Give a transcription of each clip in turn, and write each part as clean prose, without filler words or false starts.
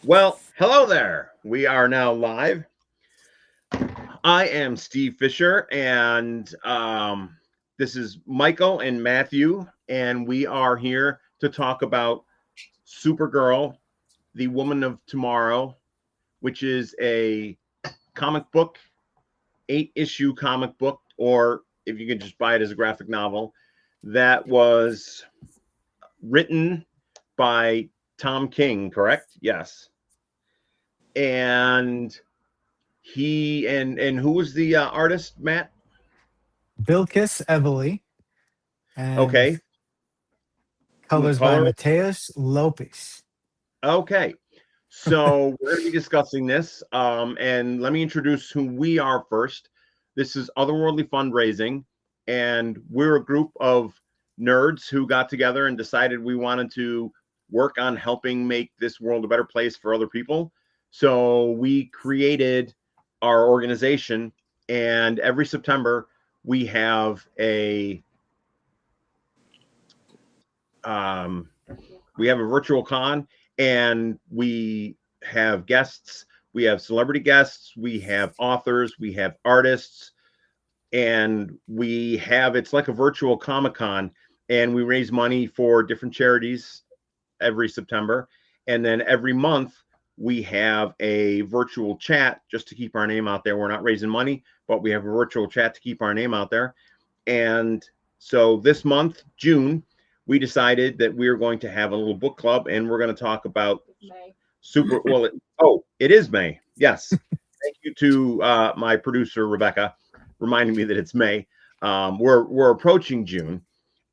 Well, hello there. We are now live. I am Steve Fisher, and this is Michael and Matthew, and we are here to talk about Supergirl, the Woman of Tomorrow, which is a comic book, 8-issue comic book, or if you can just buy it as a graphic novel, that was written by Tom King, correct? Yes. And who was the artist, Matt? Bilkis Evely, and Okay. colors by Color. Mateus Lopes. Okay. So we're going to be discussing this. And let me introduce who we are first. This is Otherworldly Fundraising, and we're a group of nerds who got together and decided we wanted to work on helping make this world a better place for other people. So we created our organization, and every September we have um, a virtual con, and we have guests. We have celebrity guests. We have authors. We have artists, and it's like a virtual Comic Con, and we raise money for different charities every September, and then every month we have a virtual chat just to keep our name out there. We're not raising money, but we have a virtual chat to keep our name out there. And so this month, June, we decided that we are going to have a little book club, and we're going to talk about May. It is May. Yes. Thank you to my producer, Rebecca, reminding me that it's May. We're approaching June.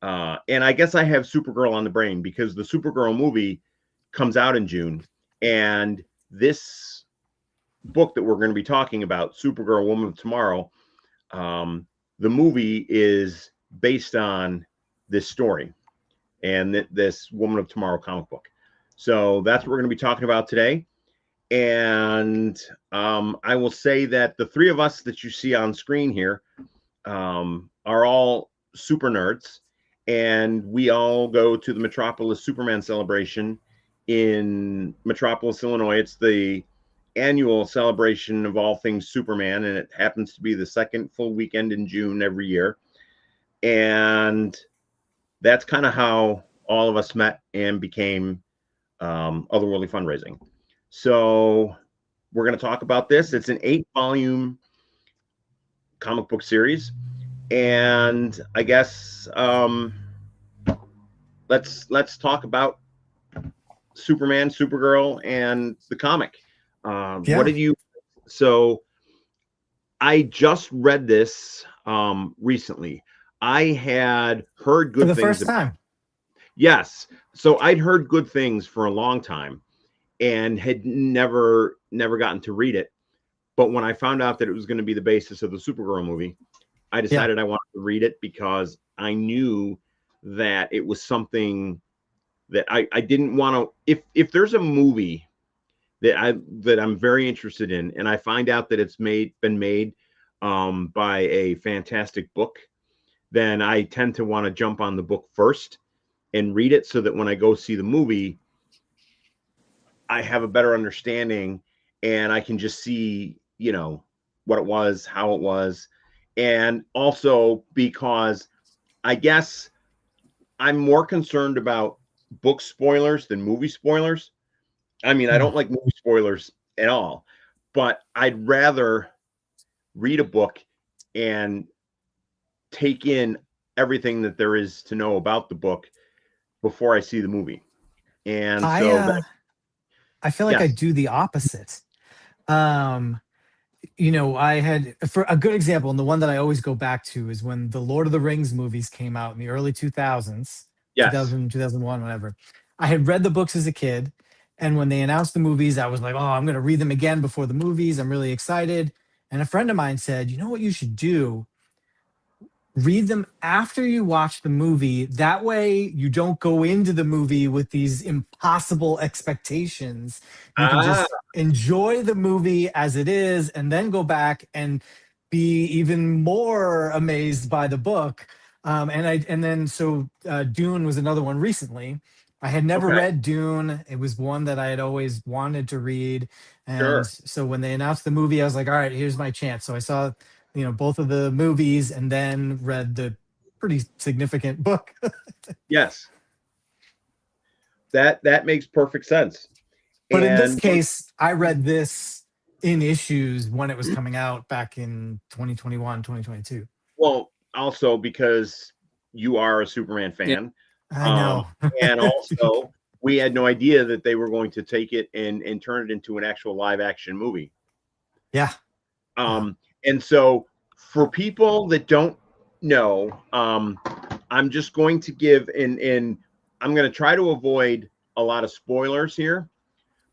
And I guess I have Supergirl on the brain because the Supergirl movie comes out in June. And this book that we're going to be talking about, Supergirl, Woman of Tomorrow, the movie is based on this story and this Woman of Tomorrow comic book. So that's what we're going to be talking about today. And I will say that the three of us that you see on screen here are all super nerds, and we all go to the Metropolis Superman celebration in Metropolis, Illinois. It's the annual celebration of all things Superman, and it happens to be the second full weekend in June every year. And that's kind of how all of us met and became Otherworldly Fundraising. So we're going to talk about this. It's an 8-volume comic book series, and I guess let's talk about Superman, Supergirl, and the comic. Yeah. What did you? So I just read this recently. I had heard For good the things. first time. Yes. So I'd heard good things for a long time and had never gotten to read it. But when I found out that it was going to be the basis of the Supergirl movie, I Yeah. decided I wanted to read it because I knew that it was something that I didn't want to. If there's a movie that I'm very interested in, and I find out that it's been made by a fantastic book, then I tend to want to jump on the book first and read it so that when I go see the movie, I have a better understanding and I can just see, what it was, how it was. And also because I guess I'm more concerned about book spoilers than movie spoilers. I mean, I Hmm. don't like movie spoilers at all, but I'd rather read a book and take in everything that there is to know about the book before I see the movie. And I so uh that, I feel like I yes, do the opposite. Um, I had for a good example, and the one that I always go back to is when the Lord of the Rings movies came out in the early 2000s, yes. 2001, whatever. I had read the books as a kid, and when they announced the movies, I was like, "Oh, I'm going to read them again before the movies. I'm really excited." And a friend of mine said, "You know what you should do? Read them after you watch the movie. That way, you don't go into the movie with these impossible expectations. You can Ah, just enjoy the movie as it is and then go back and be even more amazed by the book." And then, so Dune was another one recently. I had never Okay. read Dune. It was one that I had always wanted to read. And Sure. so when they announced the movie, I was like, all right, here's my chance. So I saw, both of the movies and then read the pretty significant book. Yes. That makes perfect sense. But in this And case, I read this in issues when it was coming out back in 2021, 2022. well, also because you are a Superman Yeah. fan, I um, know. and also we had no idea that they were going to take it and turn it into an actual live action movie. Yeah. Yeah. And so for people that don't know, I'm just going to give in I'm going to try to avoid a lot of spoilers here,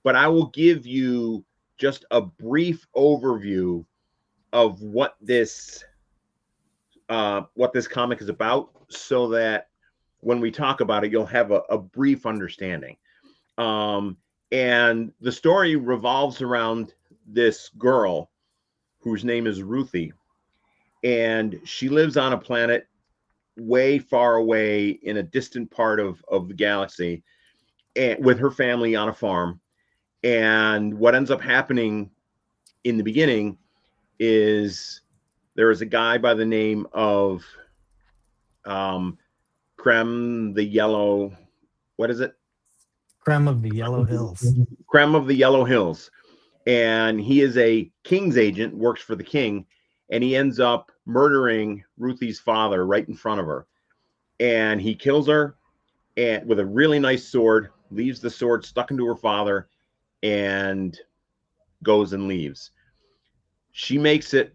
but I will give you just a brief overview of what this comic is about, so that when we talk about it, you'll have a brief understanding. Um, and the story revolves around this girl whose name is Ruthie, and she lives on a planet way far away in a distant part of the galaxy, and with her family on a farm. And what ends up happening in the beginning is there is a guy by the name of um, Creme the Yellow. What is it? Creme of the Yellow Hills. Creme of the Yellow Hills. And he is a king's agent, works for the king, and he ends up murdering Ruthie's father right in front of her. And he kills her and with a really nice sword, leaves the sword stuck into her father, and goes and leaves. She makes it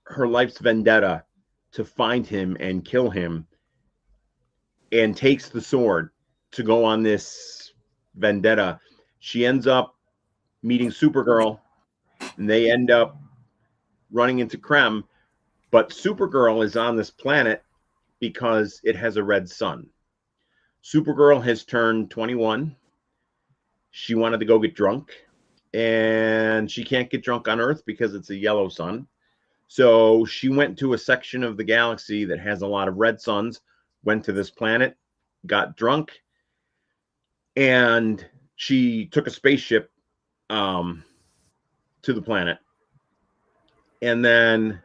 her life's vendetta to find him and kill him, and takes the sword to go on this vendetta. She ends up meeting Supergirl, and they end up running into Krem. But Supergirl is on this planet because it has a red sun. Supergirl has turned 21. She wanted to go get drunk, and she can't get drunk on Earth because it's a yellow sun. So she went to a section of the galaxy that has a lot of red suns, went to this planet, got drunk, and she took a spaceship um, to the planet, and then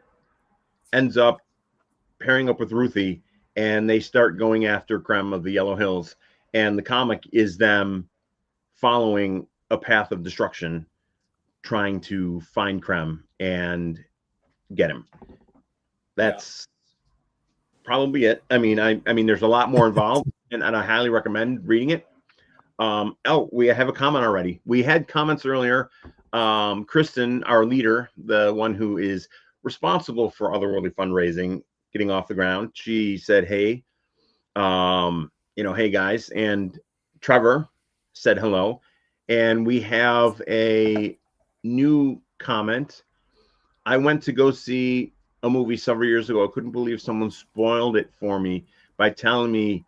ends up pairing up with Ruthie, and they start going after Krem of the Yellow Hills. And the comic is them following a path of destruction, trying to find Krem and get him. That's probably it. I mean, there's a lot more involved, and I highly recommend reading it. We have a comment already. We had comments earlier. Kristen, our leader, the one who is responsible for Otherworldly Fundraising getting off the ground, she said, "Hey, hey guys," and Trevor said hello, and we have a new comment. I went to go see a movie several years ago. I couldn't believe someone spoiled it for me by telling me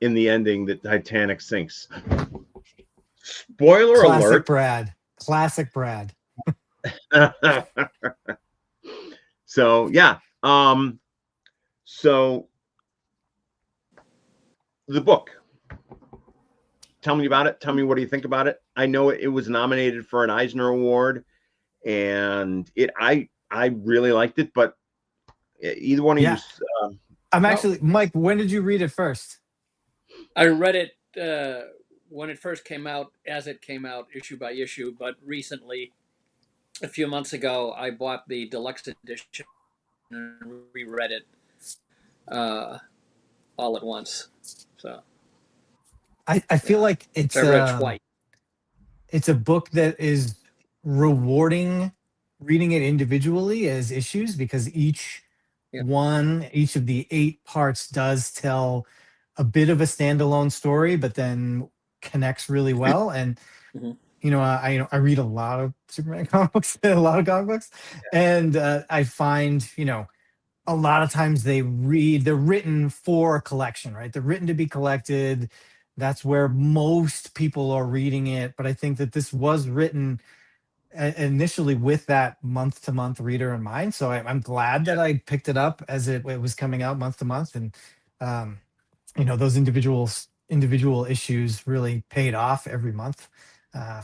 in the ending that Titanic sinks. Spoiler Classic alert. Brad. Classic Brad. So yeah. So the book. Tell me about it. Tell me what do you think about it. I know it was nominated for an Eisner Award, and I really liked it. But either one of you, Yeah. I'm no, actually, Mike, when did you read it first? I read it when it first came out, as it came out, issue by issue. But recently, a few months ago, I bought the deluxe edition and reread it uh, all at once. So I feel yeah, like so I read it twice. it's a book that is rewarding reading it individually as issues, because Yeah. each of the 8 parts does tell a bit of a standalone story, but then connects really well. And Mm-hmm. I read a lot of Superman comic books, a lot of comic books, and I find a lot of times they're written for a collection, right? They're written to be collected. That's where most people are reading it. But I think that this was written initially with that month to month reader in mind. So I'm glad that I picked it up as it was coming out month to month. And, those individual individual issues really paid off every month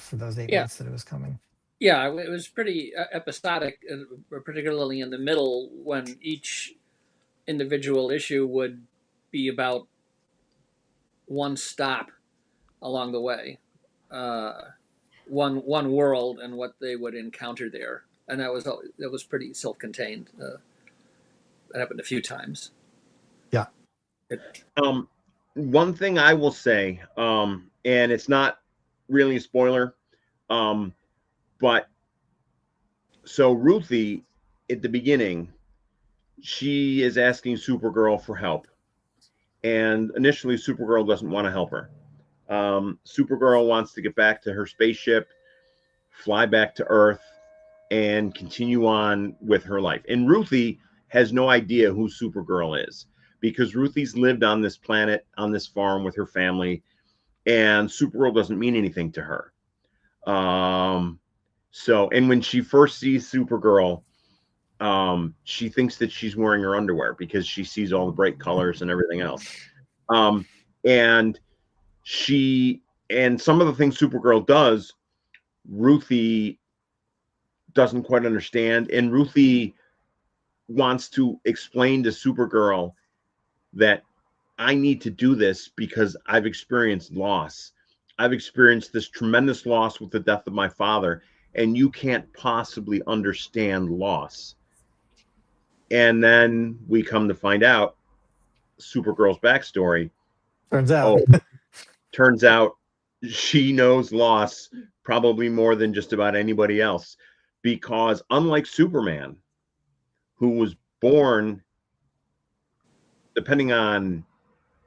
for those 8 months that it was coming. Yeah, it was pretty episodic, particularly in the middle when each individual issue would be about one stop along the way, uh, one world and what they would encounter there, and that was pretty self-contained. That happened a few times. Yeah. One thing I will say, and it's not really a spoiler, but so Ruthie at the beginning, she is asking Supergirl for help, and initially Supergirl doesn't want to help her. Supergirl wants to get back to her spaceship, fly back to Earth, and continue on with her life. And Ruthie has no idea who Supergirl is because Ruthie's lived on this planet, on this farm with her family, and Supergirl doesn't mean anything to her. And when she first sees Supergirl, she thinks that she's wearing her underwear because she sees all the bright colors and everything else. And some of the things Supergirl does, Ruthie doesn't quite understand, and Ruthie wants to explain to Supergirl that I need to do this because I've experienced loss. I've experienced this tremendous loss with the death of my father, and you can't possibly understand loss. And then we come to find out Supergirl's backstory. Turns out she knows loss probably more than just about anybody else, because unlike Superman, who was born, depending on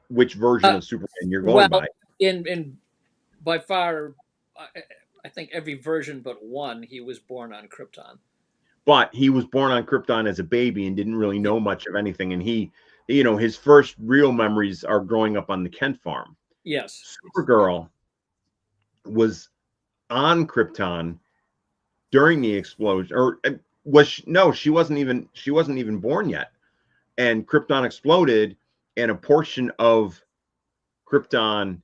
which version of Superman you're going by. In by far, I think every version but one, he was born on Krypton. But he was born on Krypton as a baby and didn't really know much of anything. And his first real memories are growing up on the Kent farm. Yes. Supergirl was on Krypton during the explosion, or she wasn't even born yet. And Krypton exploded, and a portion of Krypton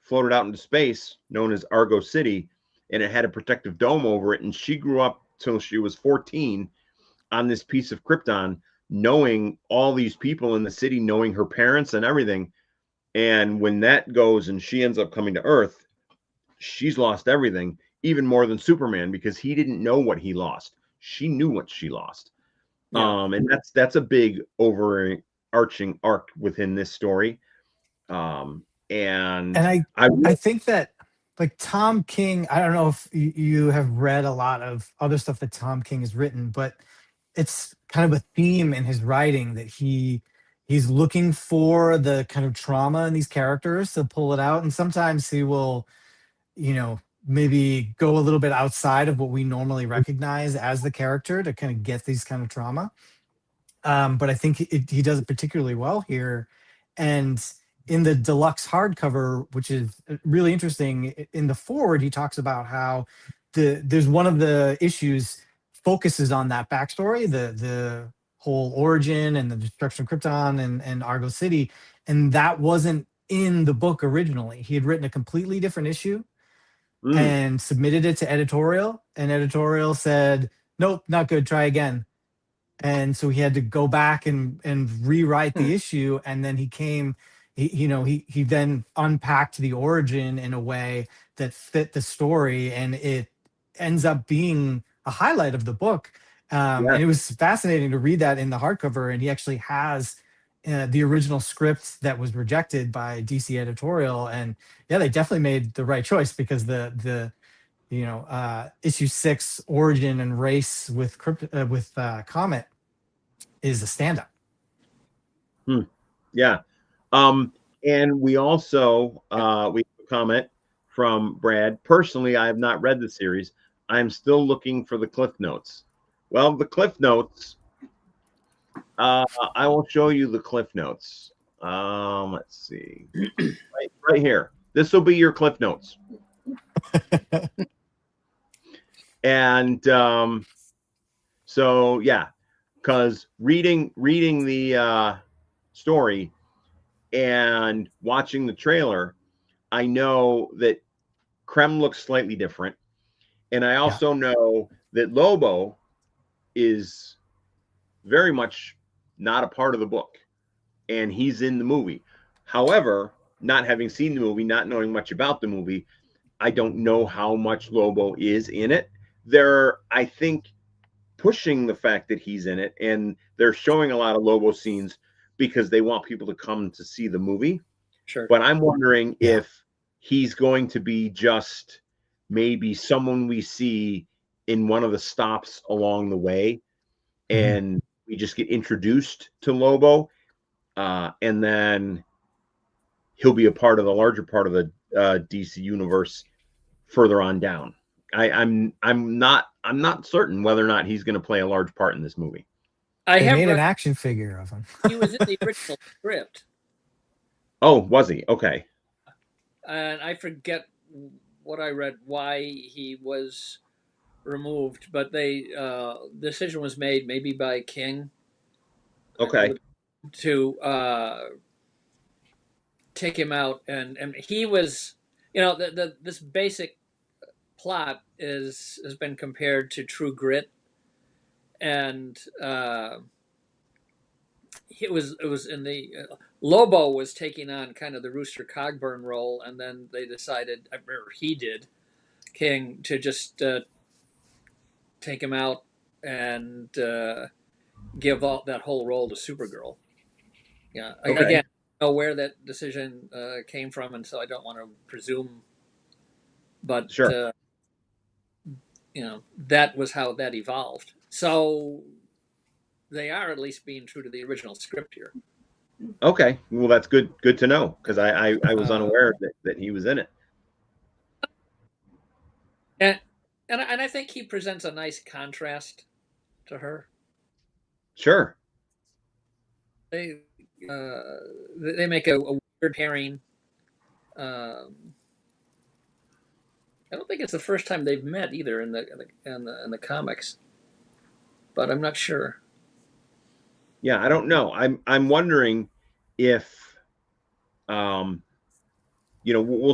floated out into space, known as Argo City, and it had a protective dome over it. And she grew up till she was 14 on this piece of Krypton, knowing all these people in the city, knowing her parents and everything. And when that goes and she ends up coming to Earth, she's lost everything, even more than Superman, because he didn't know what he lost. She knew what she lost. Yeah. And that's a big overarching arc within this story. And I think that, like, Tom King, I don't know if you have read a lot of other stuff that Tom King has written, but it's kind of a theme in his writing that he's looking for the kind of trauma in these characters to pull it out. And sometimes he will, maybe go a little bit outside of what we normally recognize as the character to kind of get these kind of trauma. But I think he does it particularly well here. And in the deluxe hardcover, which is really interesting, in the forward, he talks about how there's one of the issues focuses on that backstory, the whole origin and the destruction of Krypton and Argo City. And that wasn't in the book originally. He had written a completely different issue and submitted it to editorial, and editorial said, nope, not good, try again. And so he had to go back and rewrite the issue. And then he then unpacked the origin in a way that fit the story, and it ends up being a highlight of the book. And it was fascinating to read that in the hardcover. And he actually has the original script that was rejected by DC editorial. And yeah, they definitely made the right choice, because the issue 6 origin and race with Comet is a standout. Yeah. And we also we have a comment from Brad. Personally, I have not read the series. I'm still looking for the Cliff Notes. Well, the Cliff Notes, I will show you the Cliff Notes. Let's see. right here. This will be your Cliff Notes. And so yeah, because reading the story, And watching the trailer, I know that Krem looks slightly different. And I also know that Lobo is very much not a part of the book, and he's in the movie. However, not having seen the movie, not knowing much about the movie, I don't know how much Lobo is in it. They're, I think, pushing the fact that he's in it, and they're showing a lot of Lobo scenes because they want people to come to see the movie. Sure. But I'm wondering if he's going to be just maybe someone we see in one of the stops along the way, and we just get introduced to Lobo, and then he'll be a part of the larger part of the DC universe further on down. I'm not certain whether or not he's going to play a large part in this movie. They made an action figure of him. He was in the original script. Oh, was he? Okay. And I forget what I read, why he was removed, but the decision was made, maybe by King, Okay, to take him out, and he was, this basic plot has been compared to True Grit, and it was in the Lobo was taking on kind of the Rooster Cogburn role, and then they decided, or he did, King, to just take him out and give all that whole role to Supergirl. Yeah, okay. Again, I don't know where that decision came from, and so I don't want to presume. But Sure. That was how that evolved. So they are at least being true to the original script here. Okay, well that's good to know, because I was unaware that he was in it. And I think he presents a nice contrast to her. Sure. They make a weird pairing. I don't think it's the first time they've met either in the comics, but I'm not sure. Yeah, I don't know. I'm wondering if, we'll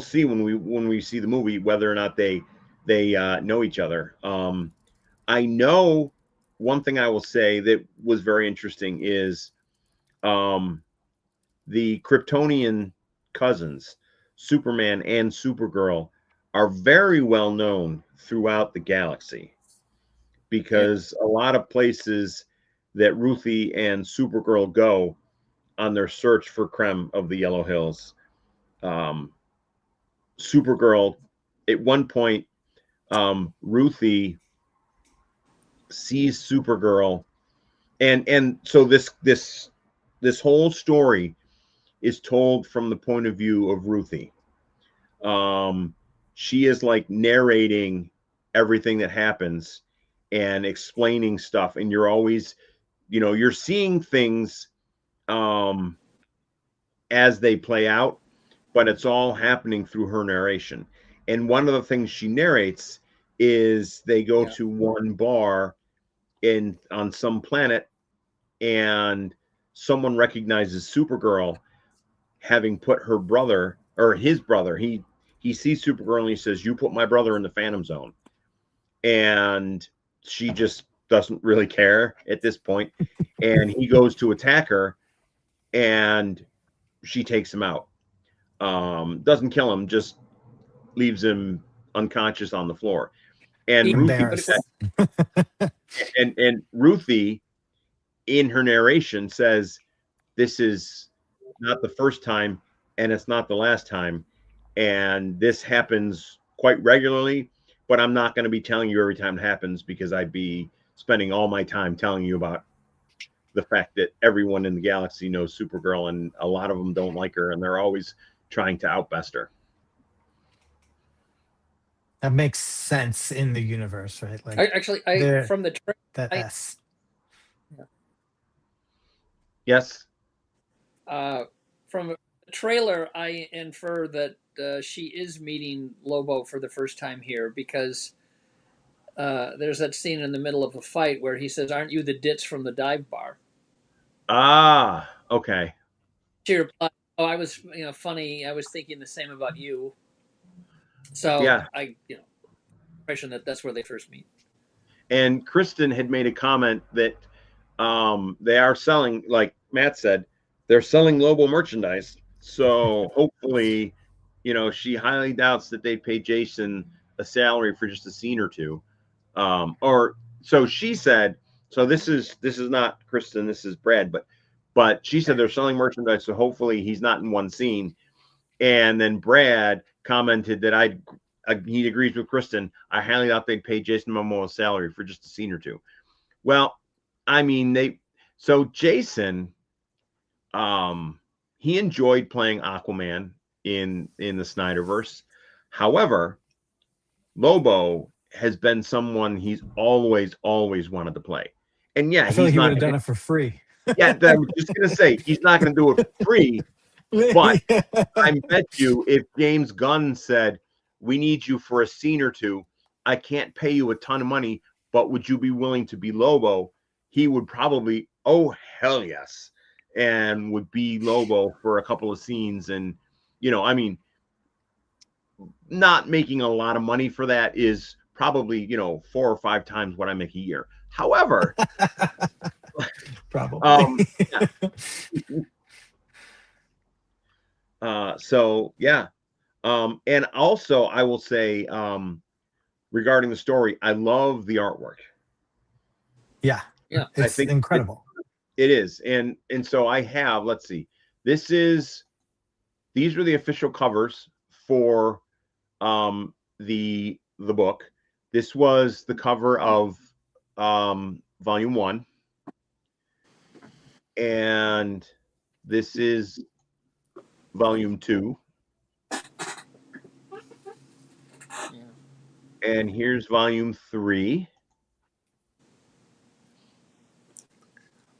see when we see the movie whether or not they know each other. I know one thing I will say that was very interesting is the Kryptonian cousins, Superman and Supergirl, are very well known throughout the galaxy, because a lot of places that Ruthie and Supergirl go on their search for Krem of the Yellow Hills, Supergirl, at one point, Ruthie sees Supergirl, and so this whole story is told from the point of view of Ruthie. She is like narrating everything that happens and explaining stuff, and you're always, you're seeing things as they play out, but it's all happening through her narration. And one of the things she narrates is they go to one bar on some planet, and someone recognizes Supergirl, having put her brother, or his brother. He sees Supergirl and he says, "You put my brother in the Phantom Zone," and she just doesn't really care at this point. And he goes to attack her, and she takes him out. Doesn't kill him, just leaves him unconscious on the floor. And Ruthie, and Ruthie, in her narration, says, "This is not the first time, and it's not the last time, and this happens quite regularly, but I'm not going to be telling you every time it happens, because I'd be spending all my time telling you about the fact that everyone in the galaxy knows Supergirl, and a lot of them don't like her, and they're always trying to outbest her." That makes sense in the universe, right? Like, from the that S. Yes. From the trailer, I infer that she is meeting Lobo for the first time here, because there's that scene in the middle of a fight where he says, "Aren't you the ditz from the dive bar?" Ah, okay. She replies, I was, funny. I was thinking the same about you. So Yeah. impression that that's where they first meet. And Kristen had made a comment that they are selling, like Matt said, they're selling Lobo merchandise. So hopefully, she highly doubts that they pay Jason a salary for just a scene or two. Or so she said. So this is not Kristen, this is Brad, but she said they're selling merchandise, so hopefully he's not in one scene. And then Brad commented that he agrees with Kristen. I highly doubt they'd pay Jason Momoa a salary for just a scene or two. Well, I mean, so Jason, he enjoyed playing Aquaman in the Snyderverse. However, Lobo has been someone he's always wanted to play. And yeah, I feel like he's he would not have done it for free. Yeah, I was just gonna say he's not gonna do it for free. But I bet you if James Gunn said, we need you for a scene or two, I can't pay you a ton of money, but would you be willing to be Lobo? He would probably, oh, hell yes, and would be Lobo for a couple of scenes. And, I mean, not making a lot of money for that is probably, 4 or 5 times what I make a year. However, probably. So yeah. And also I will say, regarding the story, I love the artwork. Yeah. It's I think incredible. It is. And so I have, let's see, these were the official covers for the book. This was the cover of volume 1. And this is volume 2. And here's volume 3.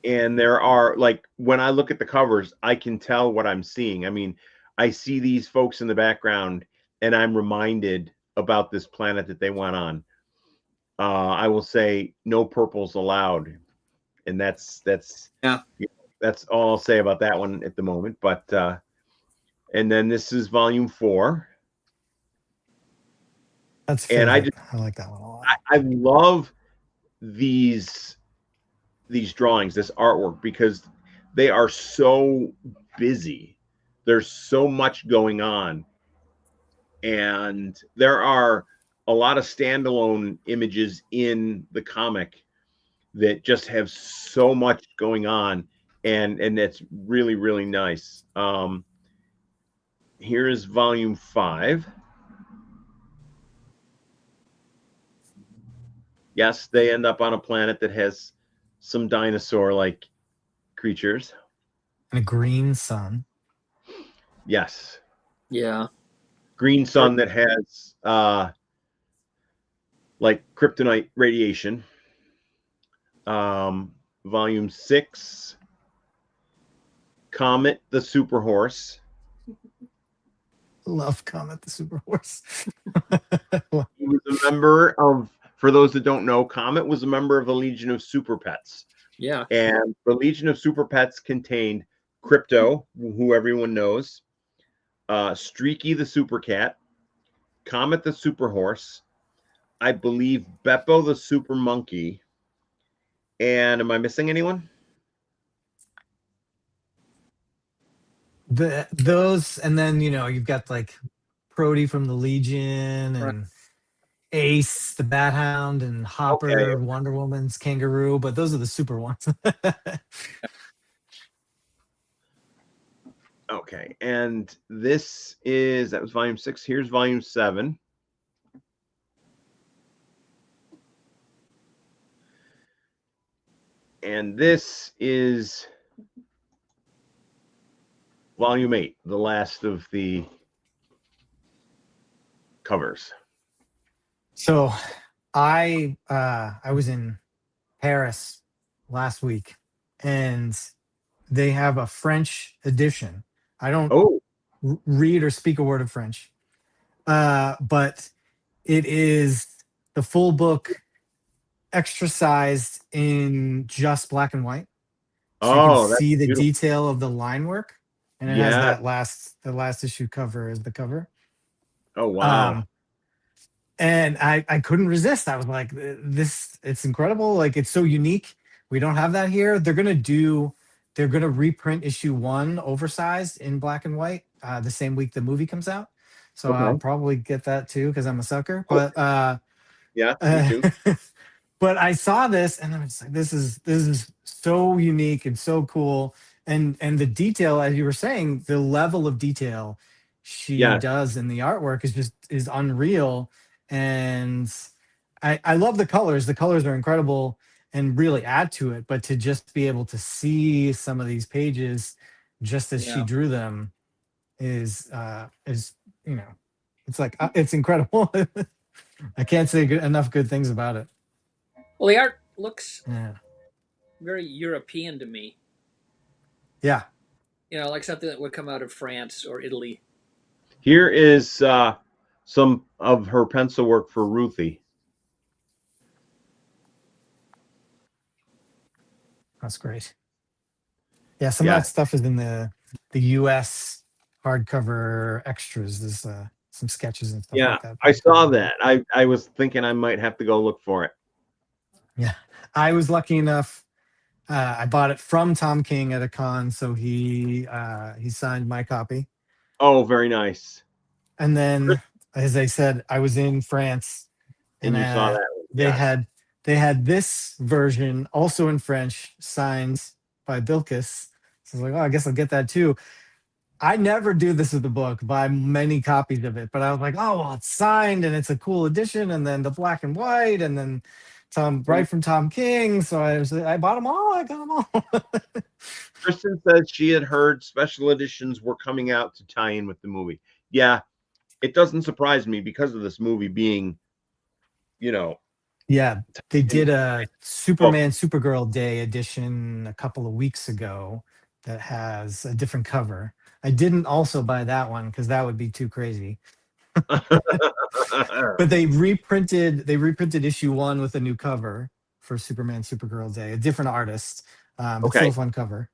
And there are, like, when I look at the covers, I can tell what I'm seeing. I mean, I see these folks in the background and I'm reminded about this planet that they went on. I will say no purples allowed. And that's all I'll say about that one at the moment. But and then this is volume 4. That's favorite. And I like that one a lot. I love these drawings, this artwork, because they are so busy. There's so much going on. And there are a lot of standalone images in the comic that just have so much going on. And it's really, really nice. Here is volume 5. Yes, they end up on a planet that has some dinosaur-like creatures. And a green sun. Yes. Yeah. Green sun that has like kryptonite radiation. Volume 6. Comet the Super Horse. Love Comet the Super Horse. He was a member of, for those that don't know, Comet was a member of the Legion of Super Pets. Yeah. And the Legion of Super Pets contained Crypto, who everyone knows, Streaky the Super Cat, Comet the Super Horse, I believe Beppo the Super Monkey, and am I missing anyone? Those, and then you've got like Prody from the Legion, and Ace the Bat Hound, and Hopper, Wonder Woman's kangaroo, but those are the super ones. Okay, and that was volume 6. Here's volume 7. And this is volume 8, the last of the covers. So I was in Paris last week, and they have a French edition. I don't read or speak a word of French, but it is the full book, extra sized in just black and white, so you can see the detail of the line work. and it has Yeah. the last issue cover as the cover. Oh wow. Um, and I couldn't resist. I was like, this, it's incredible. Like, it's so unique. We don't have that here. They're gonna reprint issue 1 oversized in black and white the same week the movie comes out. So I'll Okay. probably get that too because I'm a sucker. Oh, But yeah, me uh, too. but I saw this and I was like, this is so unique and so cool. And the detail, as you were saying, the level of detail she Yes. does in the artwork is unreal. And I love the colors. The colors are incredible and really add to it. But to just be able to see some of these pages just as she Yeah. drew them is, you know, it's like it's incredible. I can't say enough good things about it. Well, the art looks Yeah. very European to me. Yeah. You know, like something that would come out of France or Italy. Here is some of her pencil work for Ruthie. That's great. Yeah, some of Yeah. that stuff is in the US hardcover extras. There's some sketches and stuff Yeah. like that. I Posted saw in there. that. I was thinking I might have to go look for it. Yeah, I was lucky enough. I bought it from Tom King at a con, so he signed my copy. Oh, very nice. And then, as I said, I was in France, And and you saw that one. they Yes. had they had this version also in French, signed by Bilkis. So I was like, oh, I guess I'll get that too. I never do this with the book, buy many copies of it, but I was like, oh, well, it's signed and it's a cool edition, and then the black and white, and then right from Tom King. So I bought them all. I got them all. Kristen says she had heard special editions were coming out to tie in with the movie. Yeah, it doesn't surprise me because of this movie being, you know, Yeah, they in did a book. Superman Supergirl Day edition a couple of weeks ago that has a different cover. I didn't also buy that one because that would be too crazy. But they reprinted issue 1 with a new cover for Superman Supergirl Day, a different artist, but still Okay. a fun cover.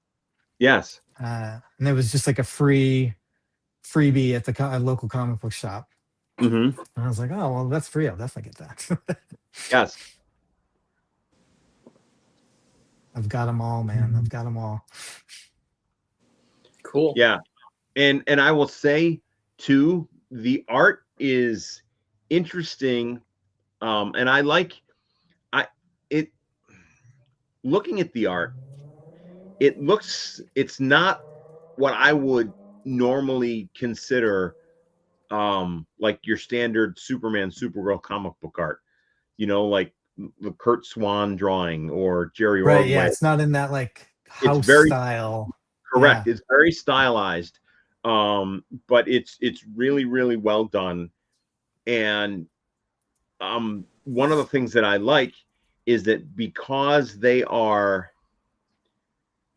Yes. And it was just like a freebie at the local comic book shop. Mm-hmm. And I was like, oh well, that's free. I'll definitely get that. Yes. I've got them all, man. I've got them all. Cool. Yeah. And I will say too, the art is interesting. And I like it looking at the art, it's not what I would normally consider like your standard Superman Supergirl comic book art, like the Kurt Swan drawing or Jerry Right? Yeah, Ordway. it's not in that like It's house very style. correct. Yeah, It's very stylized, but it's really really well done. And one of the things that I like is that because they are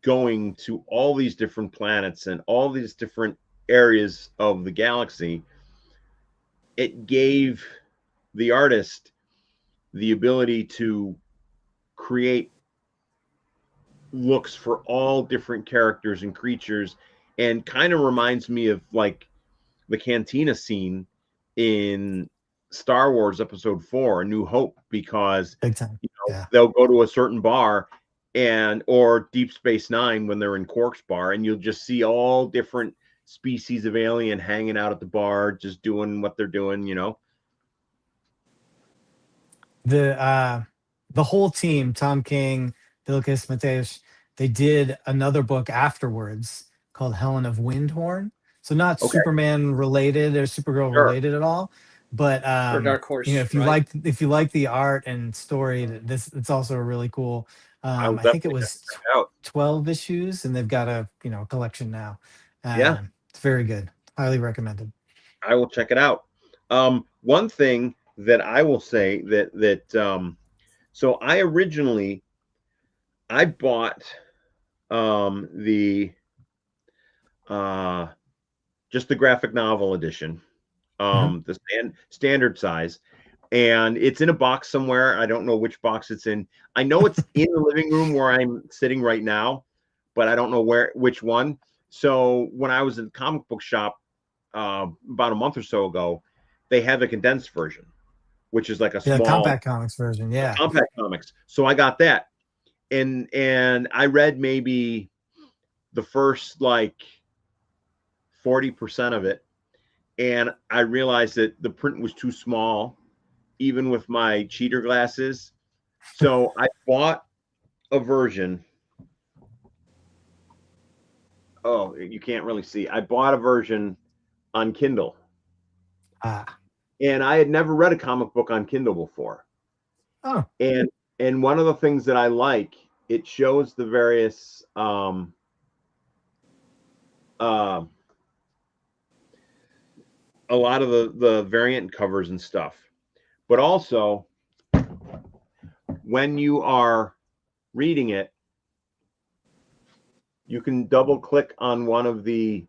going to all these different planets and all these different areas of the galaxy, it gave the artist the ability to create looks for all different characters and creatures, and kind of reminds me of like the cantina scene in Star Wars Episode 4, A New Hope, because big time. Yeah, they'll go to a certain bar or Deep Space Nine when they're in Quark's bar, and you'll just see all different species of alien hanging out at the bar, just doing what they're doing. the whole team, Tom King, Bilkis, Mateus, they did another book afterwards called Helen of Windhorn. So not Okay, Superman related or Supergirl sure, related at all, but Or Dark Horse, right? if you like the art and story, this it's also a really cool. I'll I think it definitely check was that out. 12 issues, and they've got a collection now. Yeah, It's very good. Highly recommended. I will check it out. One thing that I will say so I bought the just the graphic novel edition, Mhm. the standard size, and it's in a box somewhere. I don't know which box it's in. I know it's in the living room where I'm sitting right now, but I don't know which one. So when I was in the comic book shop about a month or so ago, they had the condensed version, which is like a Yeah, the small compact comics version. Yeah. compact comics. So I got that, and I read maybe the first like 40% of it, and I realized that the print was too small, even with my cheater glasses. So I bought a version. Oh, you can't really see. I bought a version on Kindle, Ah. and I had never read a comic book on Kindle before. Oh. And one of the things that I like, it shows the various uh, a lot of the variant covers and stuff. But also, when you are reading it, you can double click on one of the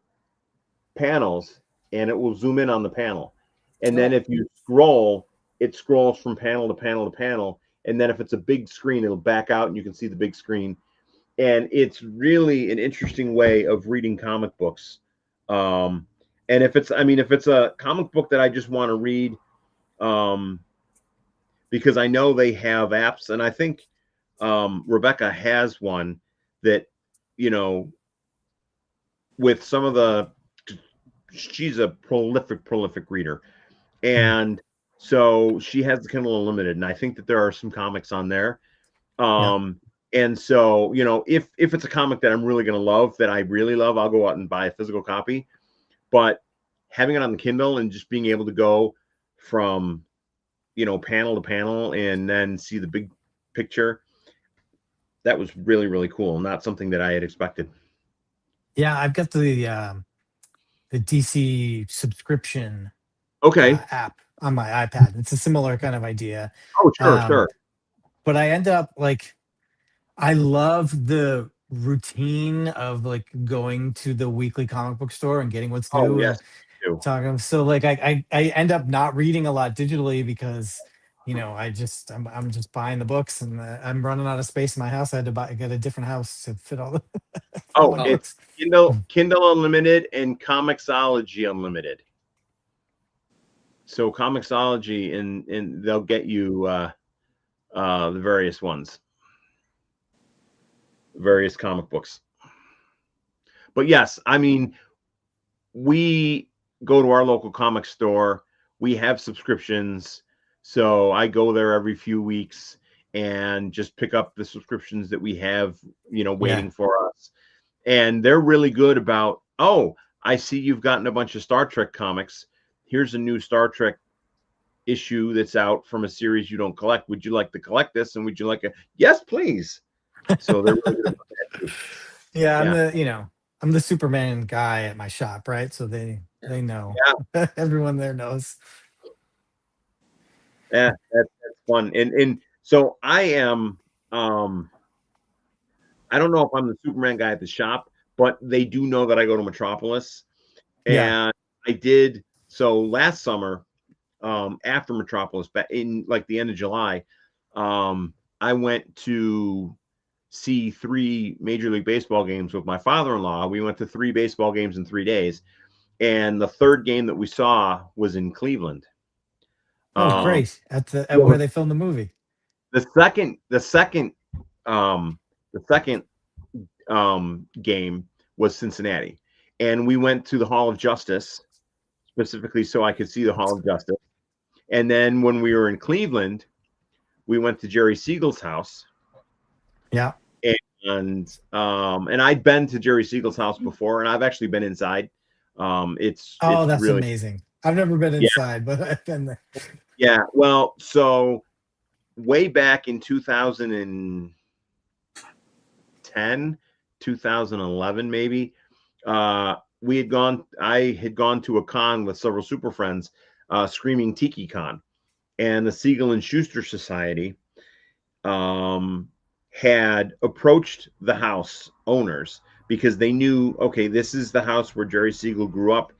panels and it will zoom in on the panel. And then Oh. if you scroll, it scrolls from panel to panel to panel. And then if it's a big screen, it'll back out and you can see the big screen. And it's really an interesting way of reading comic books. And if it's, I mean, if it's a comic book that I just want to read, um, because I know they have apps, and I think Rebecca has one that, you know, with some of the, she's a prolific reader, Hmm. and so she has the Kindle Unlimited, and I think that there are some comics on there. Yeah. And so, you know, if it's a comic that I'm really going to love, that I really love, I'll go out and buy a physical copy. But having it on the Kindle and just being able to go from, you know, panel to panel and then see the big picture, that was really, really cool. Not something that I had expected. Yeah, I've got the DC subscription Okay. app on my iPad. It's a similar kind of idea. Oh, sure, Um, sure. but I end up like I love the routine of like going to the weekly comic book store and getting what's Oh, new yes, and me too. talking. So like I end up not reading a lot digitally because I'm just buying the books and I'm running out of space in my house. I had to get a different house to fit all Oh, my Oh. it's books. Kindle Unlimited and Comixology Unlimited. So Comixology and they'll get you the various ones, various comic books. But yes, I mean, we go to our local comic store. We have subscriptions. So I go there every few weeks and just pick up the subscriptions that we have, you know, Yeah. waiting for us. And they're really good about, oh, I see you've gotten a bunch of Star Trek comics. Here's a new Star Trek issue that's out from a series you don't collect. Would you like to collect this? And would you like a yes, please? So they're really good about that too. Yeah, Yeah. I'm the Superman guy at my shop, right? So they know. Yeah. Everyone there knows. Yeah. That's fun. And so I am I don't know if I'm the Superman guy at the shop, but they do know that I go to Metropolis. Yeah. And I did so last summer, after Metropolis, back in like the end of July, I went to see 3 Major League Baseball games with my father-in-law. We went to 3 baseball games in 3 days, and the third game that we saw was in Cleveland. Oh, Um, great. At where so they filmed the movie. um, the second game was Cincinnati, and we went to the Hall of Justice specifically so I could see the Hall of Justice. And then when we were in Cleveland, we went to Jerry Siegel's house, Yeah. and I'd been to Jerry Siegel's house before, and I've actually been inside. Oh, It's that's really, amazing. I've never been yeah, inside, but I've been there. yeah. Well, so way back in 2010, 2011, maybe, I had gone to a con with several super friends, Screaming Tiki Con, and the Siegel and Schuster Society um, had approached the house owners because they knew, okay, this is the house where Jerry Siegel grew up.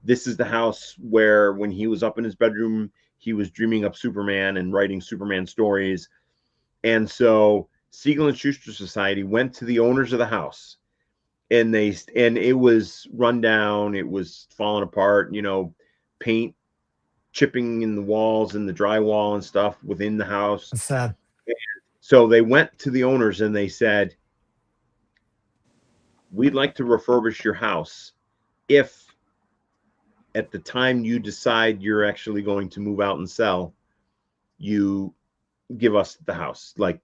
This is the house where, when he was up in his bedroom, he was dreaming up Superman and writing Superman stories. And so Siegel and Schuster Society went to the owners of the house and it was run down, it was falling apart, paint chipping in the walls and the drywall and stuff within the house. That's sad. So they went to the owners and they said, we'd like to refurbish your house if at the time you decide you're actually going to move out and sell, you give us the house. Like,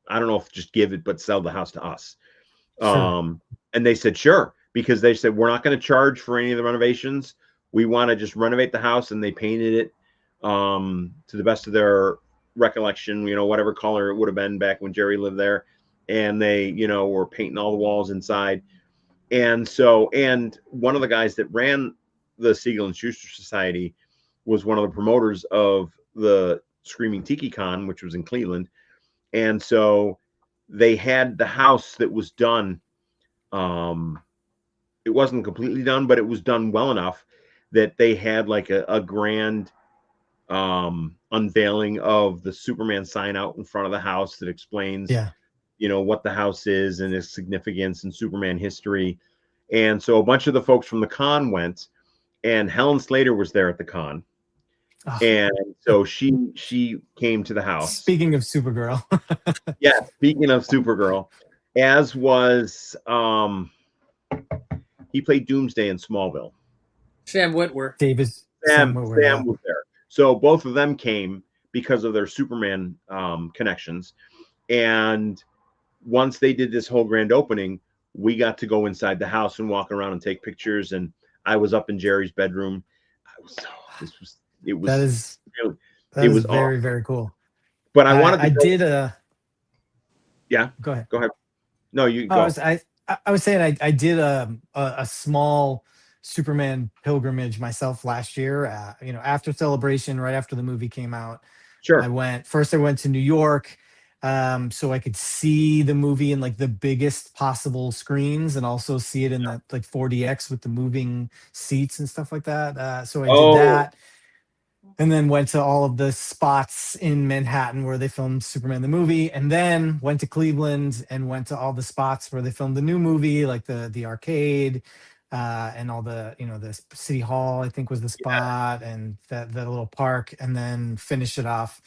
I don't know if just give it, but sell the house to us. Sure. And they said, sure, because they said, we're not going to charge for any of the renovations. We want to just renovate the house. And they painted it to the best of their recollection, whatever color it would have been back when Jerry lived there. And they, were painting all the walls inside. And one of the guys that ran the Siegel and Schuster Society was one of the promoters of the Screaming Tiki Con, which was in Cleveland. And so they had the house that was done. It wasn't completely done, but it was done well enough that they had like a grand unveiling of the Superman sign out in front of the house that explains, what the house is and its significance and Superman history. And so a bunch of the folks from the con went, and Helen Slater was there at the con. Oh. And so she came to the house. Speaking of Supergirl. Yeah, speaking of Supergirl, as was he played Doomsday in Smallville. Sam Witwer. Sam Witwer, was there. So both of them came because of their Superman connections. And once they did this whole grand opening, we got to go inside the house and walk around and take pictures. And I was up in Jerry's bedroom. It was very, awesome. Very cool. But I Go ahead. Go ahead. No, you go. I was saying I did a small Superman pilgrimage myself last year. After Celebration, right after the movie came out. Sure. I went to New York, so I could see the movie in like the biggest possible screens, and also see it in the like 4DX with the moving seats and stuff like that. So I did that. And then went to all of the spots in Manhattan where they filmed Superman the movie, and then went to Cleveland and went to all the spots where they filmed the new movie, like the arcade, and all the the City Hall, I think was the spot, and that little park, and then finish it off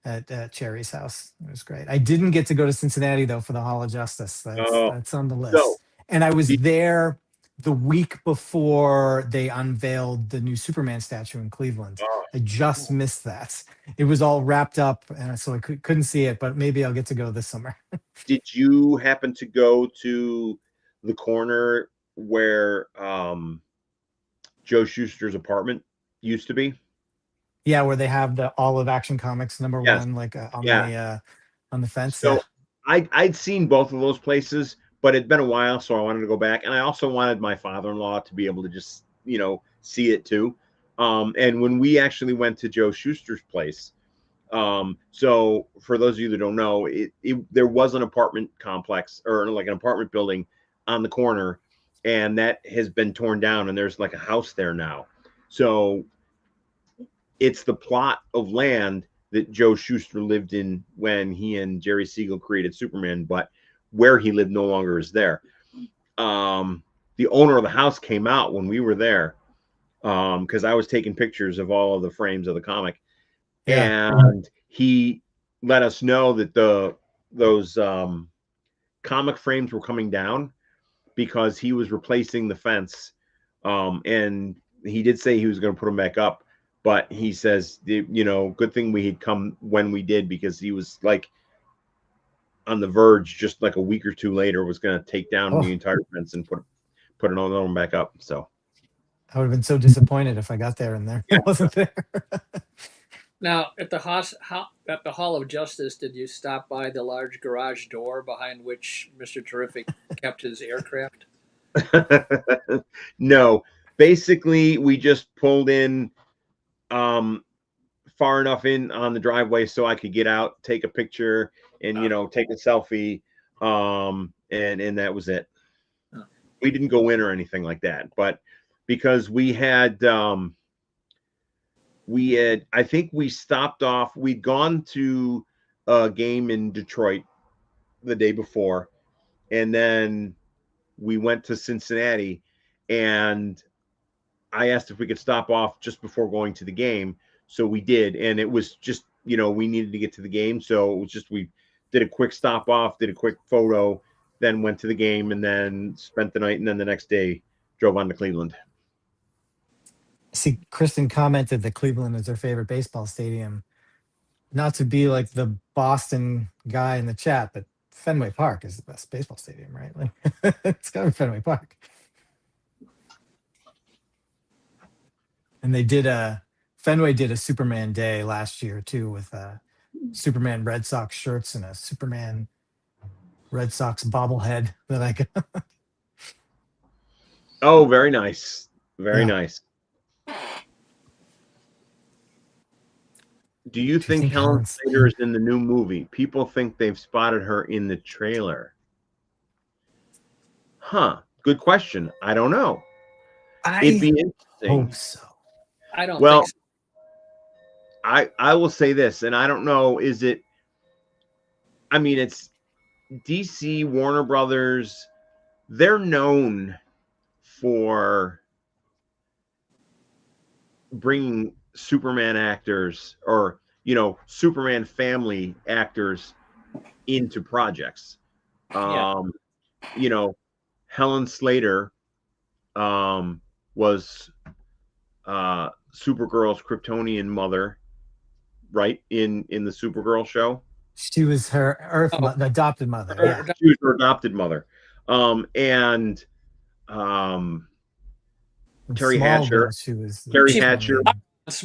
at Cherry's house. It was great. I didn't get to go to Cincinnati though for the Hall of Justice. That's on the list. And I was there the week before they unveiled the new Superman statue in Cleveland. I just missed that. It was all wrapped up, and so I couldn't see it, but maybe I'll get to go this summer. Did you happen to go to the corner where Joe Shuster's apartment used to be? Yeah, where they have the all of Action Comics #1, like on the fence. So I'd seen both of those places, but it'd been a while, so I wanted to go back. And I also wanted my father-in-law to be able to just, see it too. And when we actually went to Joe Shuster's place, so for those of you that don't know, there was an apartment complex, or like an apartment building on the corner, and that has been torn down, and there's like a house there now. So it's the plot of land that Joe Shuster lived in when he and Jerry Siegel created Superman, but where he lived no longer is there. The owner of the house came out when we were there, because I was taking pictures of all of the frames of the comic, and he let us know that those comic frames were coming down because he was replacing the fence, and he did say he was going to put them back up, but he says, good thing we had come when we did, because he was like on the verge, just like a week or two later, was going to take down the entire fence and put another one back up. So I would have been so disappointed if I got there and it wasn't there. Now, at the Hall of Justice, did you stop by the large garage door behind which Mr. Terrific kept his aircraft? No. Basically, we just pulled in far enough in on the driveway so I could get out, take a picture, and take a selfie, and that was it. We didn't go in or anything like that, but because we had I think we stopped off, we'd gone to a game in Detroit the day before, and then we went to Cincinnati, and I asked if we could stop off just before going to the game. So we did. And it was just, we needed to get to the game. So it was just, we did a quick stop off, did a quick photo, then went to the game, and then spent the night. And then the next day drove on to Cleveland. See, Kristen commented that Cleveland is her favorite baseball stadium. Not to be like the Boston guy in the chat, but Fenway Park is the best baseball stadium, right? Like, it's got to be Fenway Park. And Fenway did a Superman Day last year too, with Superman Red Sox shirts and a Superman Red Sox bobblehead that I got. Oh, very nice. Very nice. Do you think Helen Slater is in the new movie? People think they've spotted her in the trailer. Huh. Good question. I don't know. It'd be interesting. Hope so. I don't think so. I will say this, and I don't know, it's DC, Warner Brothers, they're known for bringing Superman actors or, Superman family actors into projects. Helen Slater was Supergirl's Kryptonian mother, right? In the Supergirl show. She was her adopted mother. Yeah. She was her adopted mother. And Terry Hatcher. Terry Hatcher was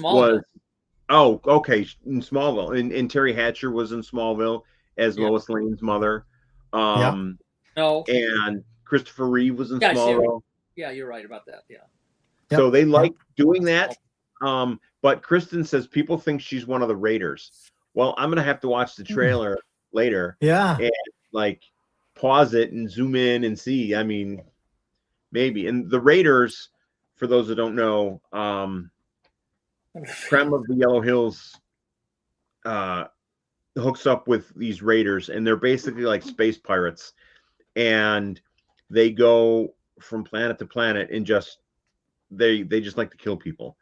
okay in Smallville, and Terry Hatcher was in Smallville as Lois Lane's mother. No, and Christopher Reeve was in Smallville. Yeah, you're right about that. Yeah. So they like doing that. But Kristen says people think she's one of the Raiders. Well, I'm gonna have to watch the trailer later. Yeah. And pause it and zoom in and see. I mean, maybe. And the Raiders, for those that don't know, Creme of the Yellow Hills hooks up with these Raiders, and they're basically like space pirates, and they go from planet to planet and they just like to kill people.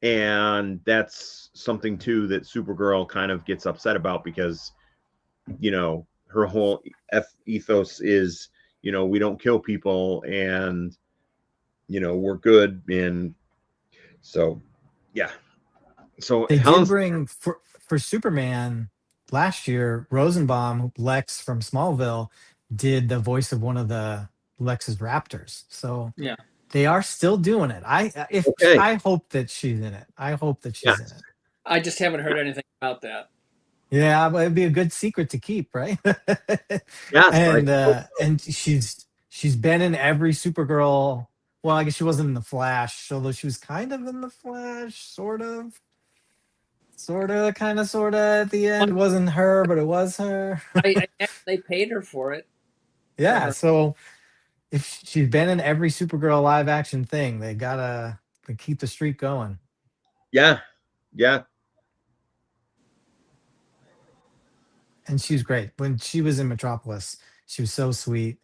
And that's something too that Supergirl kind of gets upset about, because her whole ethos is we don't kill people, and we're good. And so so they did bring for Superman last year. Rosenbaum, Lex from Smallville, did the voice of one of the Lex's raptors. So yeah, they are still doing it. I hope that she's in it. I hope that she's in it. I just haven't heard anything about that. Yeah, but it'd be a good secret to keep, right? Yeah. And she's been in every Supergirl. Well, I guess she wasn't in the Flash, although she was kind of in the Flash, sort of, kind of, at the end. It wasn't her, but it was her. They paid her for it. Yeah, so if she's been in every Supergirl live action thing, they gotta keep the streak going. Yeah. And she was great. When she was in Metropolis, she was so sweet.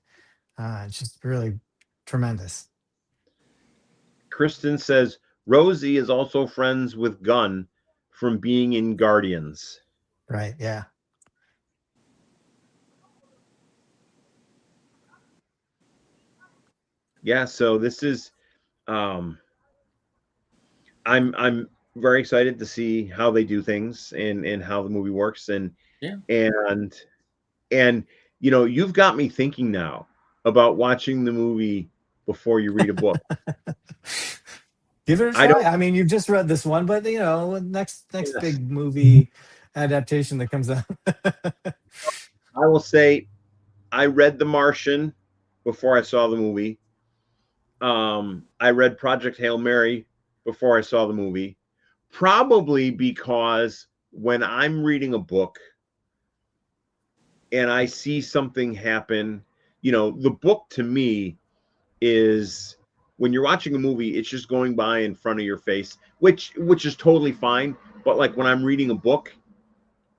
Just really tremendous. Kristen says Rosie is also friends with Gunn from being in Guardians. Right, yeah. Yeah, so this is I'm very excited to see how they do things and how the movie works, and you've got me thinking now about watching the movie before you read a book. Give it a try. I mean, you've just read this one, but next big movie adaptation that comes out. I will say I read The Martian before I saw the movie. I read Project Hail Mary before I saw the movie, probably because when I'm reading a book and I see something happen, the book to me is, when you're watching a movie, it's just going by in front of your face, which is totally fine. But like when I'm reading a book,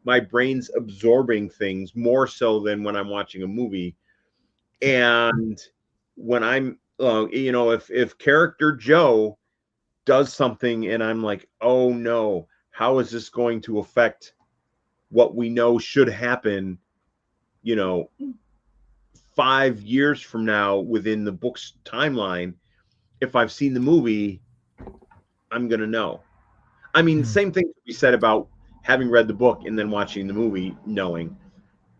my brain's absorbing things more so than when I'm watching a movie. And when I'm, if character Joe does something and I'm like, oh no, how is this going to affect what we know should happen, 5 years from now within the book's timeline? If I've seen the movie, I'm going to know. I mean, same thing to be said about having read the book and then watching the movie, knowing.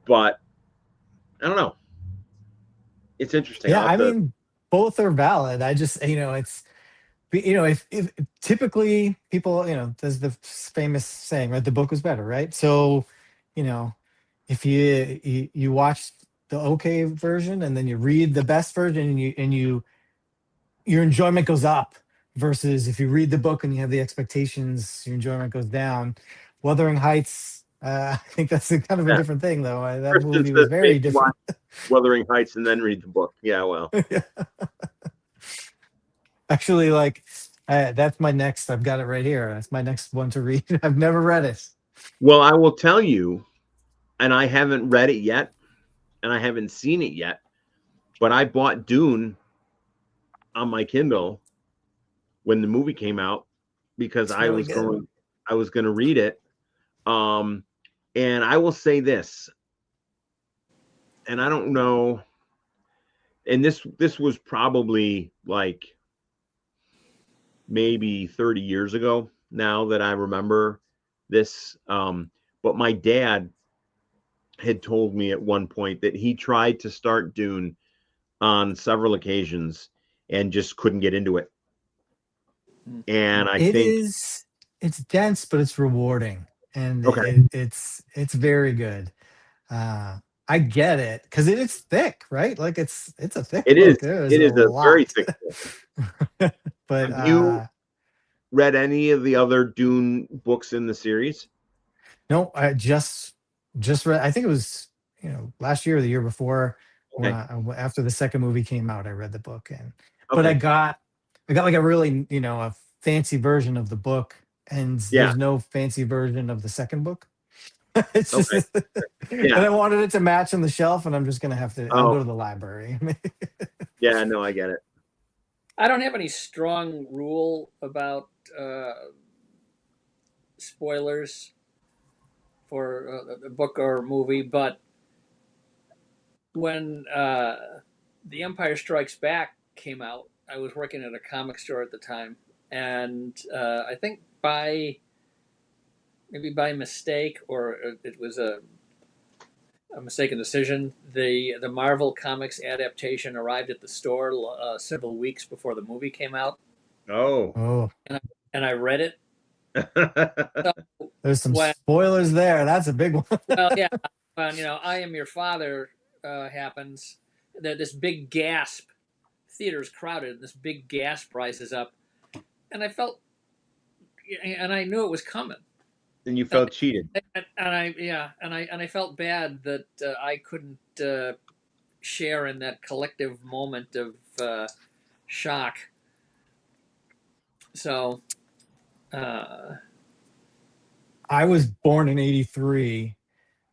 But I don't know. It's interesting. Yeah, I'll have I to. mean, both are valid. I just, it's, if typically people, there's the famous saying, right? The book was better, right? So, you know, if you watch the okay version and then you read the best version and your enjoyment goes up versus if you read the book and you have the expectations, your enjoyment goes down. Wuthering Heights, I think that's a kind of a Yeah. different thing, though. That Kristen movie was says very maybe watch different. Wuthering Heights and then read the book. Yeah, well. Actually, like that's my next. I've got it right here. That's my next one to read. I've never read it. Well, I will tell you, and I haven't read it yet, and I haven't seen it yet, but I bought Dune on my Kindle when the movie came out because It's really good. I was going to read it. And I will say this, and I don't know, and this was probably like maybe 30 years ago now that I remember this. But my dad had told me at one point that he tried to start Dune on several occasions and just couldn't get into it. And I It think, is. It's dense, but it's rewarding, and okay, it's very good. Uh, I get it because it is thick, right? Like it's a thick it is book. There is it a is a very lot. thick book. But Have you read any of the other Dune books in the series? no, I just read. I think it was last year or the year before when Okay, after the second movie came out, I read the book but okay, I got like a really a fancy version of the book, and yeah, there's no fancy version of the second book. It's just okay, and yeah. I wanted it to match on the shelf, and I'm just gonna have to. I'll Oh, go to the library. yeah, no, I get it. I don't have any strong rule about spoilers for a book or a movie, but when The Empire Strikes Back came out, I was working at a comic store at the time, and I think maybe by mistake or it was a mistaken decision, the Marvel Comics adaptation arrived at the store several weeks before the movie came out, Oh. Oh, and I read it. So there's some when spoilers there. That's a big one. well, yeah, when I Am Your Father happens, this big gasp, theater's crowded, this big gasp rises up, and I knew it was coming. And you felt cheated. And I felt bad that I couldn't share in that collective moment of shock. So, uh, I was born in '83.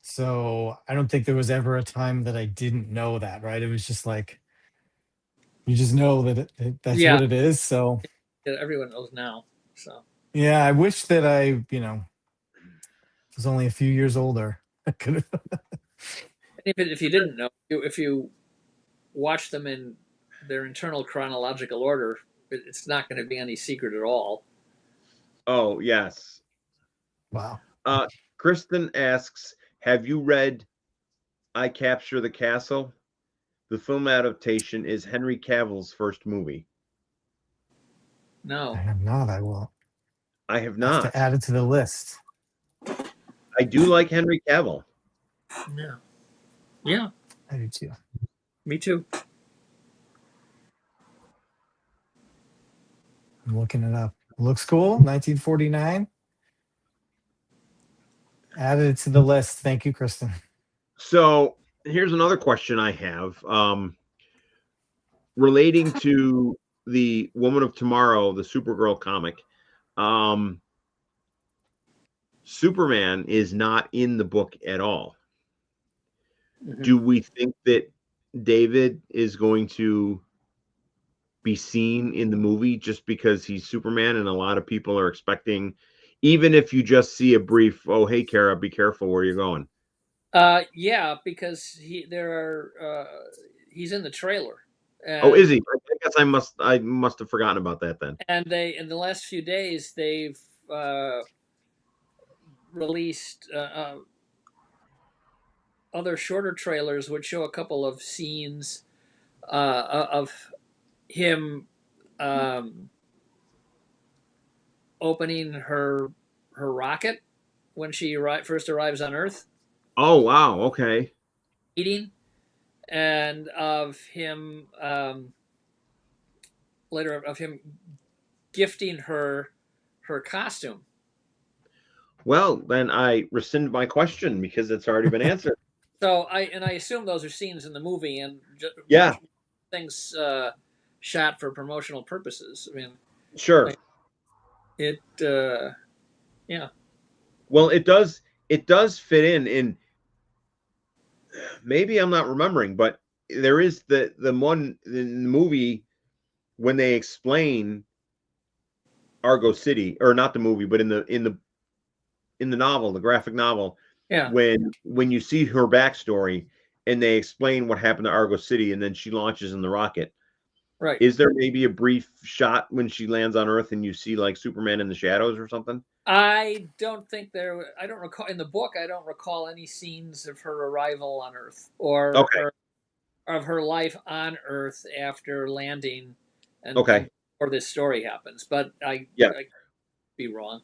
So I don't think there was ever a time that I didn't know that, right? It was just like you just know that that's yeah, what it is. So everyone knows now. So, yeah, I wish that I, was only a few years older. I could have. if you didn't know, if you watch them in their internal chronological order, it's not going to be any secret at all. Oh, yes. Wow. Uh, Kristen asks, have you read I Capture the Castle? The film adaptation is Henry Cavill's first movie. I No. have not. I will I have have to not. add it to the list. I do like Henry Cavill. Yeah. Yeah. I do too. Me too. I'm looking it up. Looks cool. 1949. Added it to the list. Thank you, Kristen. So here's another question I have relating to the Woman of Tomorrow, the Supergirl comic. Um, Superman is not in the book at all. Mm-hmm. Do we think that David is going to be seen in the movie just because he's Superman, and a lot of people are expecting, even if you just see a brief, oh hey Kara, be careful where you're going. Yeah, because he's in the trailer, Oh, is and he? I guess I must have forgotten about that then. they in the last few days they've uh, released other shorter trailers which show a couple of scenes of him um, opening her rocket when she first arrives on Earth, Oh wow, okay. eating, and of him later of him gifting her costume. Well, then I rescind my question because it's already been answered. So I assume those are scenes in the movie and Yeah, things shot for promotional purposes. I mean, sure. like it. Yeah. Well, it does fit in maybe I'm not remembering, but there is the one in the movie when they explain Argo City, or not the movie, but in the novel, the graphic novel, Yeah. when you see her backstory and they explain what happened to Argo City, and then she launches in the rocket. Right. Is there maybe a brief shot when she lands on Earth and you see like Superman in the shadows or something? I don't think there. I don't recall in the book. I don't recall any scenes of her arrival on Earth Okay, or of her life on Earth after landing, and okay, before this story happens. But yeah, I could be wrong.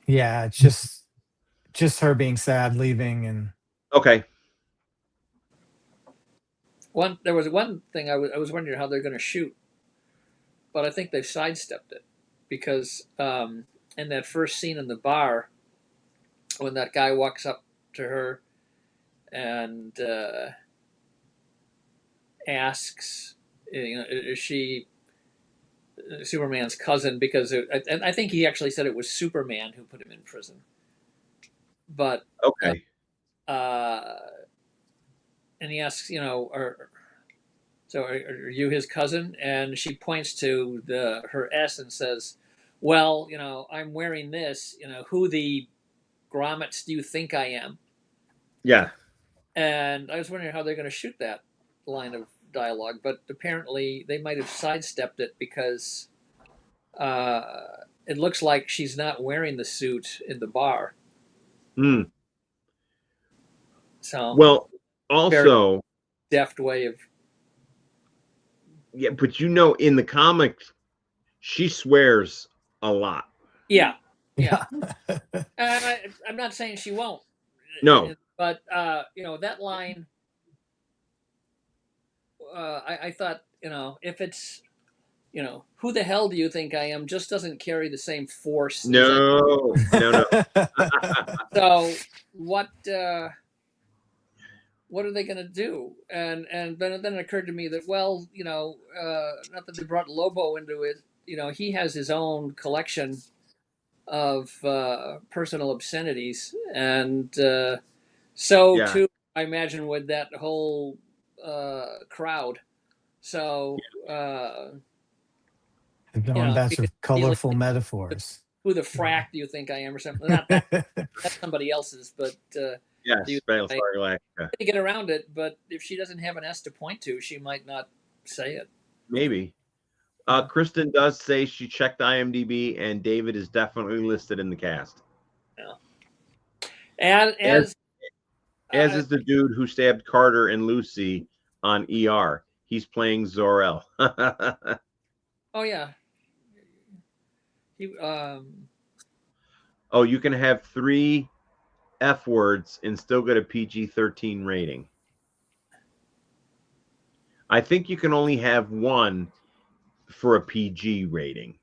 Yeah, it's just her being sad, leaving, and okay. There was one thing I was wondering how they're going to shoot, but I think they've sidestepped it because in that first scene in the bar, when that guy walks up to her and asks, is she Superman's cousin? Because I think he actually said it was Superman who put him in prison. But Okay. uh, and he asks, are you his cousin? And she points to her S and says, well, I'm wearing this. Who the grommets do you think I am? Yeah. And I was wondering how they're going to shoot that line of dialogue, but apparently they might have sidestepped it because it looks like she's not wearing the suit in the bar. Mm. So, Well, very also, deft way of. yeah, but in the comics, she swears a lot. Yeah, yeah. yeah. And I'm not saying she won't, No, but that line. I thought, if it's, who the hell do you think I am, just doesn't carry the same force as I. no, no, no. So what? What are they going to do? And then it occurred to me that, well, not that they brought Lobo into it. He has his own collection of personal obscenities, and so Yeah, too, I imagine, with that whole crowd. So I've gone best he could with easily colorful say, metaphors. who the Yeah. frack do you think I am, or something? Not that, that's somebody else's, but do you yes, think Battlestar Galactica. to get around it? But if she doesn't have an S to point to, she might not say it. Maybe. Yeah. Kristen does say she checked IMDb, and David is definitely listed in the cast. Yeah. And As as uh, is the dude who stabbed Carter and Lucy on ER. He's playing Zor-El. oh yeah, he Oh, you can have 3 F words and still get a PG-13 rating. I think you can only have 1 for a PG rating.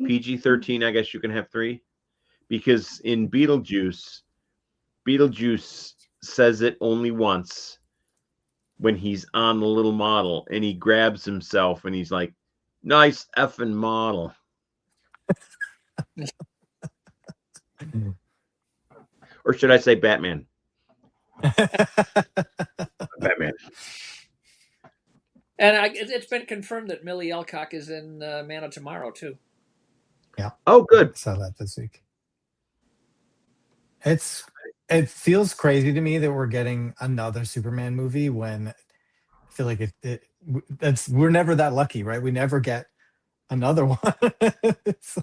PG-13, I guess you can have 3, because in Beetlejuice says it only once when he's on the little model and he grabs himself and he's like, nice effing model. Or should I say Batman? Batman. And it's been confirmed that Millie Alcock is in Man of Tomorrow too. Yeah. Oh, good. I saw that this week. It feels crazy to me that we're getting another Superman movie when I feel like we're never that lucky, right? We never get another one. It's,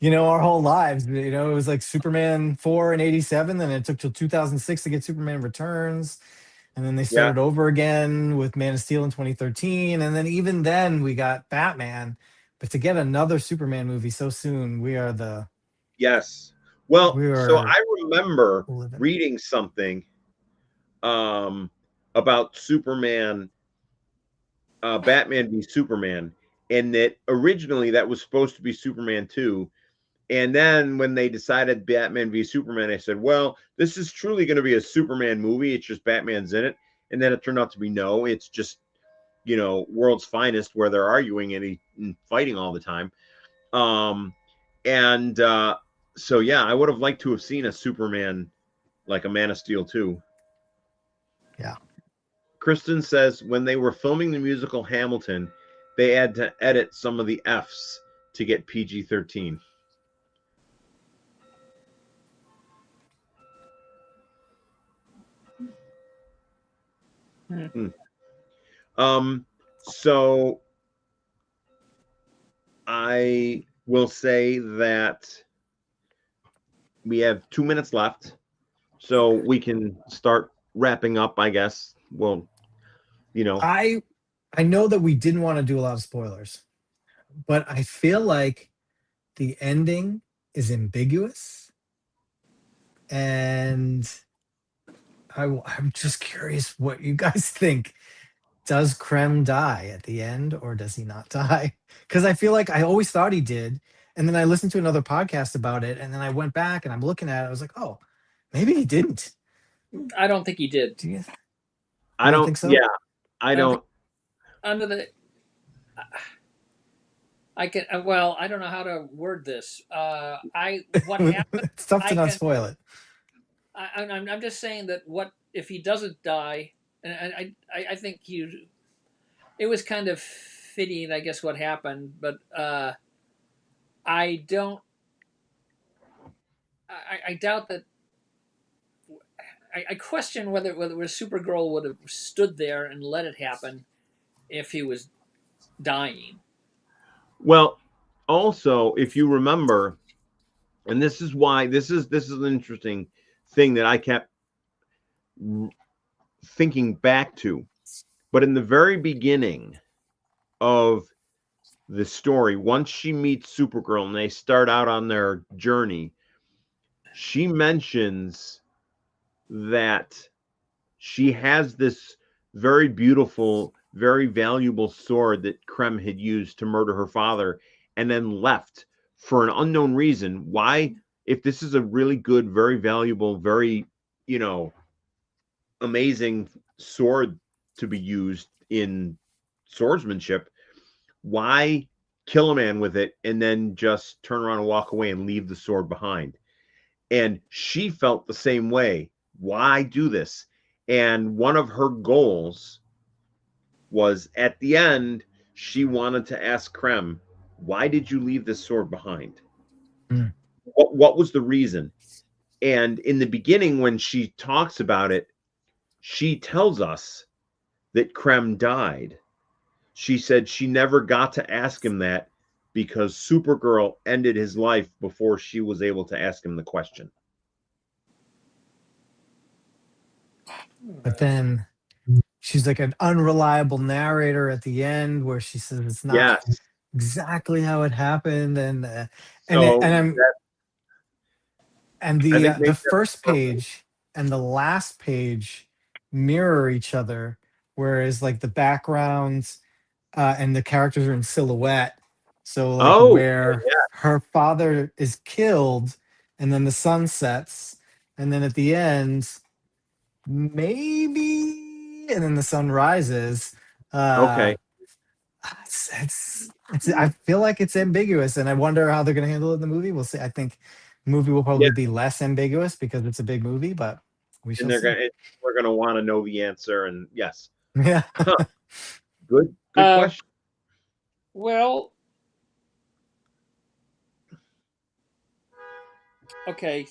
our whole lives, it was like Superman 4 in 87, then it took till 2006 to get Superman Returns, and then they Yeah. started over again with Man of Steel in 2013, and then even then we got Batman. But to get another Superman movie so soon, Yes. Well, we so are I remember living. reading something about Superman, Batman v Superman, and that originally that was supposed to be Superman 2. And then when they decided Batman v Superman, they said, well, this is truly going to be a Superman movie. It's just Batman's in it. And then it turned out to be no, it's just, World's Finest, where they're arguing and fighting all the time. And so, yeah, I would have liked to have seen a Superman, like a Man of Steel 2. Yeah. Kristen says when they were filming the musical Hamilton, they had to edit some of the F's to get PG-13. So I will say that we have 2 minutes left, so we can start wrapping up, I guess. Well, I know that we didn't want to do a lot of spoilers, but I feel like the ending is ambiguous, and I'm just curious what you guys think. Does Krem die at the end, or does he not die? Because I feel like I always thought he did, and then I listened to another podcast about it, and then I went back and I'm looking at it. I was like, oh, maybe he didn't. I don't think he did. Do you? I You don't don't, think so? yeah, I don't. Under the, I can. Well, I don't know how to word this. What happened? It's tough to I not can. spoil it. I'm just saying that what if he doesn't die? And I think it was kind of fitting, I guess, what happened. But I don't. I doubt that. I question whether Supergirl would have stood there and let it happen if he was dying. Well, also, if you remember, and this is why this is an interesting thing that I kept thinking back to. But in the very beginning of the story, once she meets Supergirl and they start out on their journey, she mentions that she has this very beautiful, very valuable sword that Krem had used to murder her father and then left for an unknown reason. Why, if this is a really good, very valuable, very, amazing sword to be used in swordsmanship, why kill a man with it and then just turn around and walk away and leave the sword behind? And she felt the same way. Why do this? And one of her goals was at the end, she wanted to ask Krem, why did you leave this sword behind? Mm. What was the reason? And in the beginning, when she talks about it, she tells us that Krem died. She said she never got to ask him that because Supergirl ended his life before she was able to ask him the question. But then she's like an unreliable narrator at the end, where she says it's not Yes. exactly how it happened, and So the first page and the last page mirror each other, whereas like the backgrounds and the characters are in silhouette. So like where her father is killed, and then the sun sets, and then at the end, maybe, and then the sun rises. Okay. I feel like it's ambiguous, and I wonder how they're going to handle it in the movie. We'll see. I think the movie will probably be less ambiguous because it's a big movie, but we're gonna want to know the answer. And yes, yeah. good Good question. Well, okay.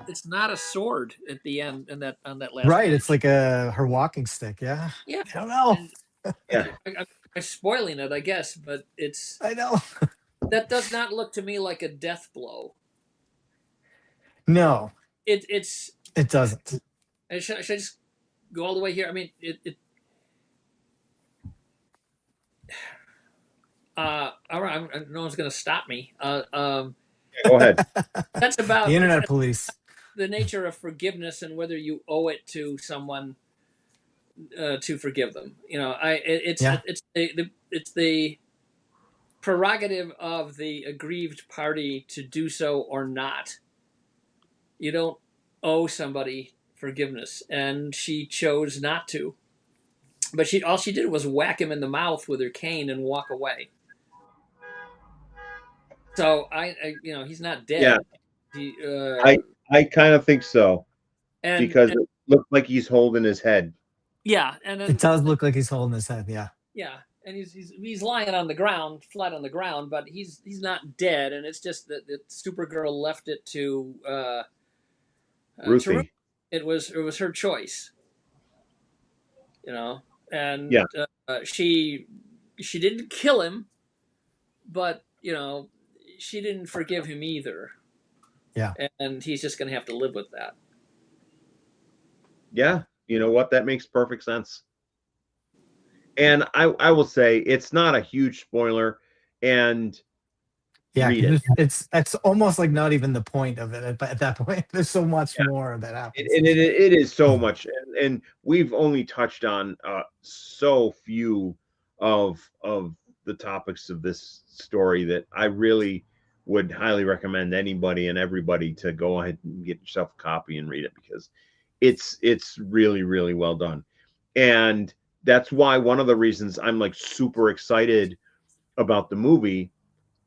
It's not a sword at the end in that on that last Right. page. It's like her walking stick. Yeah. Yeah, I don't know. and Yeah. I'm spoiling it, I guess, but it's I know. that does not look to me like a death blow. No, It's. it doesn't. Should I just go all the way here? I mean, all right, no one's going to stop me. Yeah, go ahead. That's The about internet police. the nature of forgiveness and whether you owe it to someone to forgive them. You know, Yeah. it's the prerogative of the aggrieved party to do so or not. You don't owe somebody forgiveness, and she chose not to. But she all she did was whack him in the mouth with her cane and walk away. So he's not Yeah, dead. He, I I kind of think so because and it looked like he's holding his head. yeah, and It then does look like he's holding his head. Yeah. yeah, and he's lying on the ground, flat on the ground, but he's not dead, and it's just that Supergirl left it to Ruth. Ruthie. It was her choice, you know, Yeah. and she didn't kill him, but she didn't forgive him either, Yeah. and he's just going to have to live with that. Yeah. You know what? That makes perfect sense. And I will say it's not a huge spoiler, and Yeah. read it. It's almost like not even the point of it. But at that point, there's so much Yeah. more that happens. It is so much, and we've only touched on so few of the topics of this story that I really would highly recommend anybody and everybody to go ahead and get yourself a copy and read it, because it's really, really well done. And that's why one of the reasons I'm like super excited about the movie,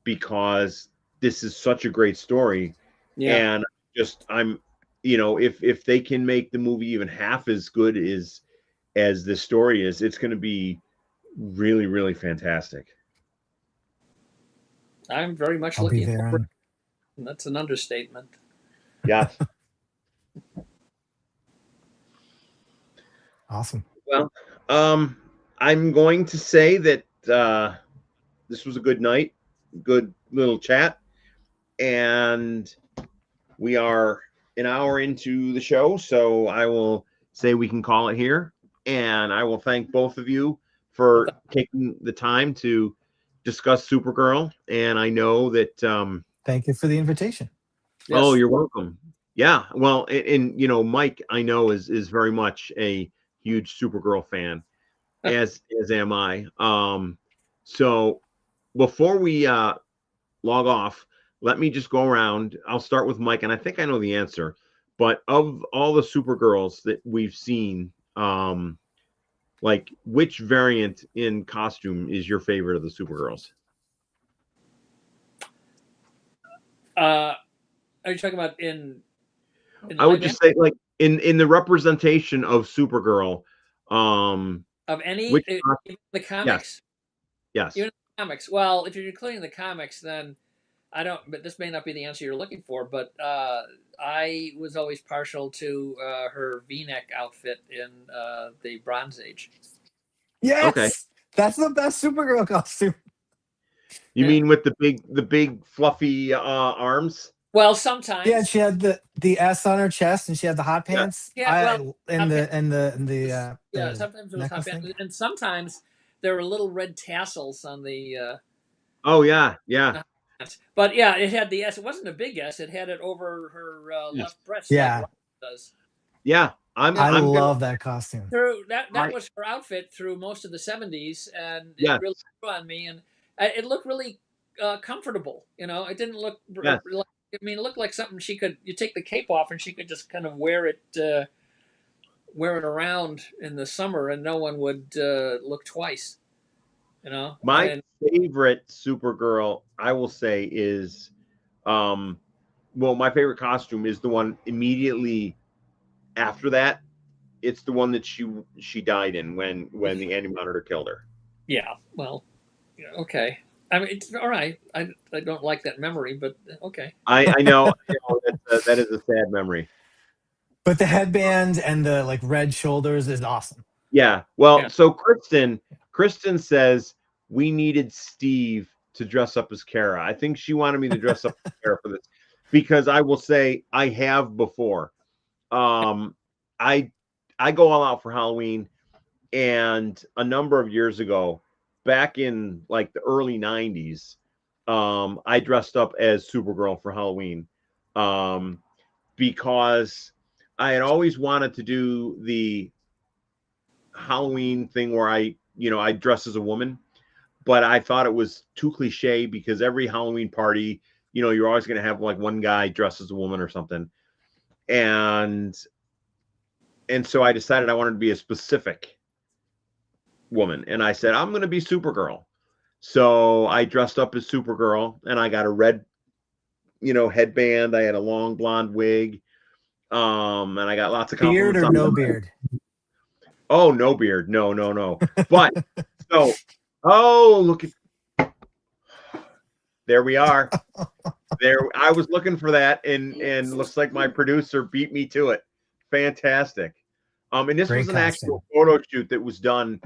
because this is such a great story. Yeah. And just I'm if they can make the movie even half as good as this story is, it's going to be really, really fantastic. I'm very much I'll be looking there. forward. That's an understatement. Yeah. Awesome. Well, I'm going to say that this was a good night, good little chat, and we are an hour into the show, so I will say we can call it here. And I will thank both of you for taking the time to discuss Supergirl. And I know that Thank you for the invitation. Yes. Oh, you're welcome. Yeah. Well, and Mike, I know is very much a huge Supergirl fan, as am I. So before we log off, let me just go around. I'll start with Mike, and I think I know the answer. But of all the Supergirls that we've seen, like which variant in costume is your favorite of the Supergirls? Are you talking about in I would live just say, like, in the representation of Supergirl, of any which even the yes, comics? yes, Even the comics. Well, if you're including the comics, then I don't. But this may not be the answer you're looking for. But I was always partial to her V-neck outfit in the Bronze Age. okay. Yes, that's the best Supergirl costume. You Yeah. mean with the big fluffy arms? Well, Yeah, and sometimes. she had the S on her chest, and she had the hot Yeah, pants. Yeah. Well, And hot pants. Yeah. the Sometimes it was hot necklace pants, thing. and sometimes there were little red tassels on the. oh yeah, yeah, But yeah, it had the S. It wasn't a big S. It had it over her yes, left breast, like Yeah, Robin does. yeah. Yeah, I I'm gonna love that costume. through that I was her outfit through most of the '70s, and it yes, really grew on me. And it looked really comfortable. It didn't look. yes. It looked like something she could. You take the cape off, and she could just kind of wear it around in the summer, and no one would look twice. My And favorite Supergirl, I will say, is well, my favorite costume is the one immediately after that, It's the one that she died in when the anti-monitor killed her. Yeah. Well. Yeah, okay. I mean, it's all right. I don't like that memory, but okay. I know, that is a sad memory. But the headband and the like red shoulders is awesome. Yeah. Well, Yeah. so Kristen says we needed Steve to dress up as Kara. I think she wanted me to dress up as Kara for this because I will say I have before. Um, I I go all out for Halloween, and a number of years ago, back in like the early '90s, I dressed up as Supergirl for Halloween, um, because I had always wanted to do the Halloween thing where I dress as a woman, but I thought it was too cliche because every Halloween party, you're always going to have like one guy dressed as a woman or something. And so I decided I wanted to be a specific woman, and I said I'm going to be Supergirl. So I dressed up as Supergirl, and I got a red, headband. I had a long blonde wig, and I got lots of Beard compliments or on no that. beard? Oh, no beard. No, no, no. But so, oh, look at, there we are. There, I was looking for that, and looks like my producer beat me to it. Fantastic. And this Great was an costume. actual photo shoot that was done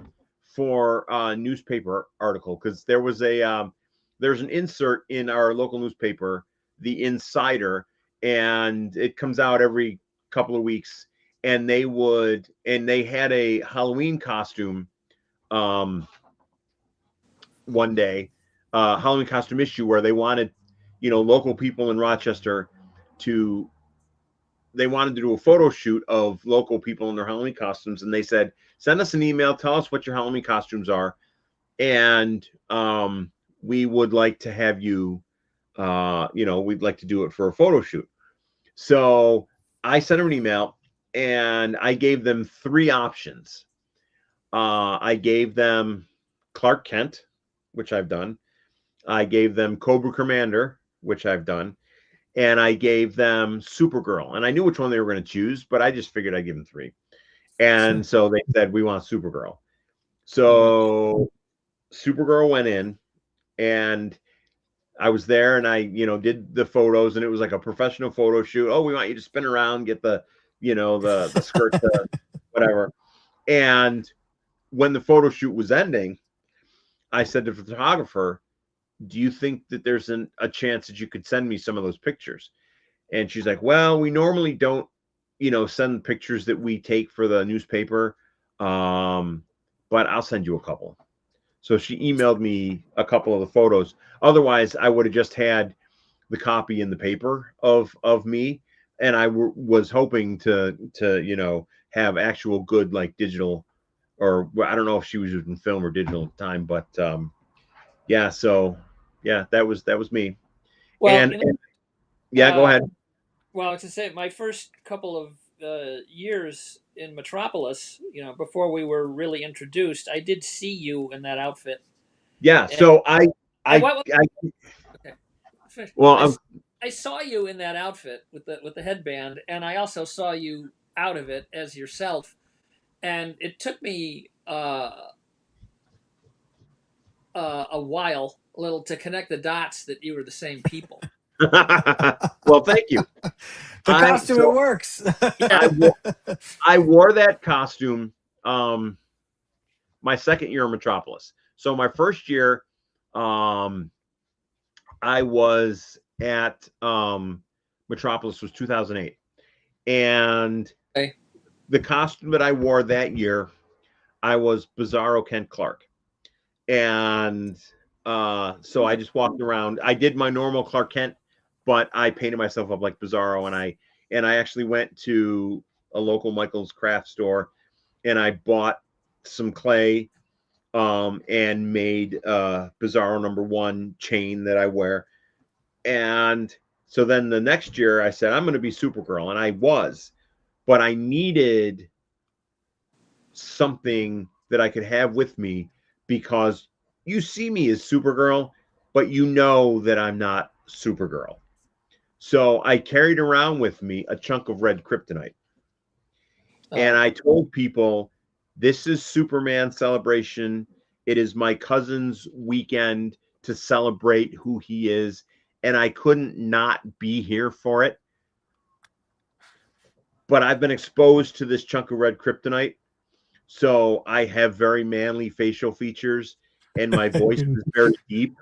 for a newspaper article, because there's an insert in our local newspaper, The Insider, and it comes out every couple of weeks. And they had a Halloween costume, um, one day, Halloween costume issue, where they wanted, local people in Rochester to they wanted to do a photo shoot of local people in their Halloween costumes, and they said, send us an email, tell us what your Halloween costumes are, and we would like to have you, we'd like to do it for a photo shoot. So I sent them an email, and I gave them three options. I gave them Clark Kent, which I've done. I gave them Cobra Commander, which I've done, and I gave them Supergirl. And I knew which one they were going to choose, but I just figured I'd give them three. And Sure. so they said, we want Supergirl. Mhm. So Supergirl went in, and I was there, and I, did the photos, and it was like a professional photo shoot. Oh, we want you to spin around, get the, the skirt, whatever. And when the photo shoot was ending, I said to the photographer, do you think that there's a chance that you could send me some of those pictures? And she's like, well, we normally don't, send pictures that we take for the newspaper. But I'll send you a couple. So she emailed me a couple of the photos. Otherwise, I would have just had the copy in the paper of me. And I was hoping to, have actual good, like, digital, or I don't know if she was using film or digital at the time, but yeah. So yeah, that was me. Well, And yeah, go uh, ahead. well, to say my first couple of years in Metropolis, before we were really introduced, I did see you in that outfit. Yeah. And, So and what? I Okay, well, I I saw you in that outfit with the headband, and I also saw you out of it as yourself. And it took me a while, a little, to connect the dots that you were the same people. well, thank you. The I costume, it so works. I wore, I wore that costume my second year in Metropolis. So my first year, um, I was at Metropolis was 2008, and Okay. the costume that I wore that year, I was Bizarro Kent Clark. And so I just walked around. I did my normal Clark Kent, but I painted myself up like Bizarro, and I actually went to a local Michael's craft store, and I bought some clay, and made Bizarro #1 chain that I wear. And so then the next year I said I'm going to be Supergirl, and I was, but I needed something that I could have with me, because you see me as Supergirl, but you know that I'm not Supergirl. So I carried around with me a chunk of red kryptonite. And I told people, this is Superman celebration. It is my cousin's weekend to celebrate who he is. And I couldn't not be here for it. But I've been exposed to this chunk of red kryptonite. So I have very manly facial features and my voice is very deep.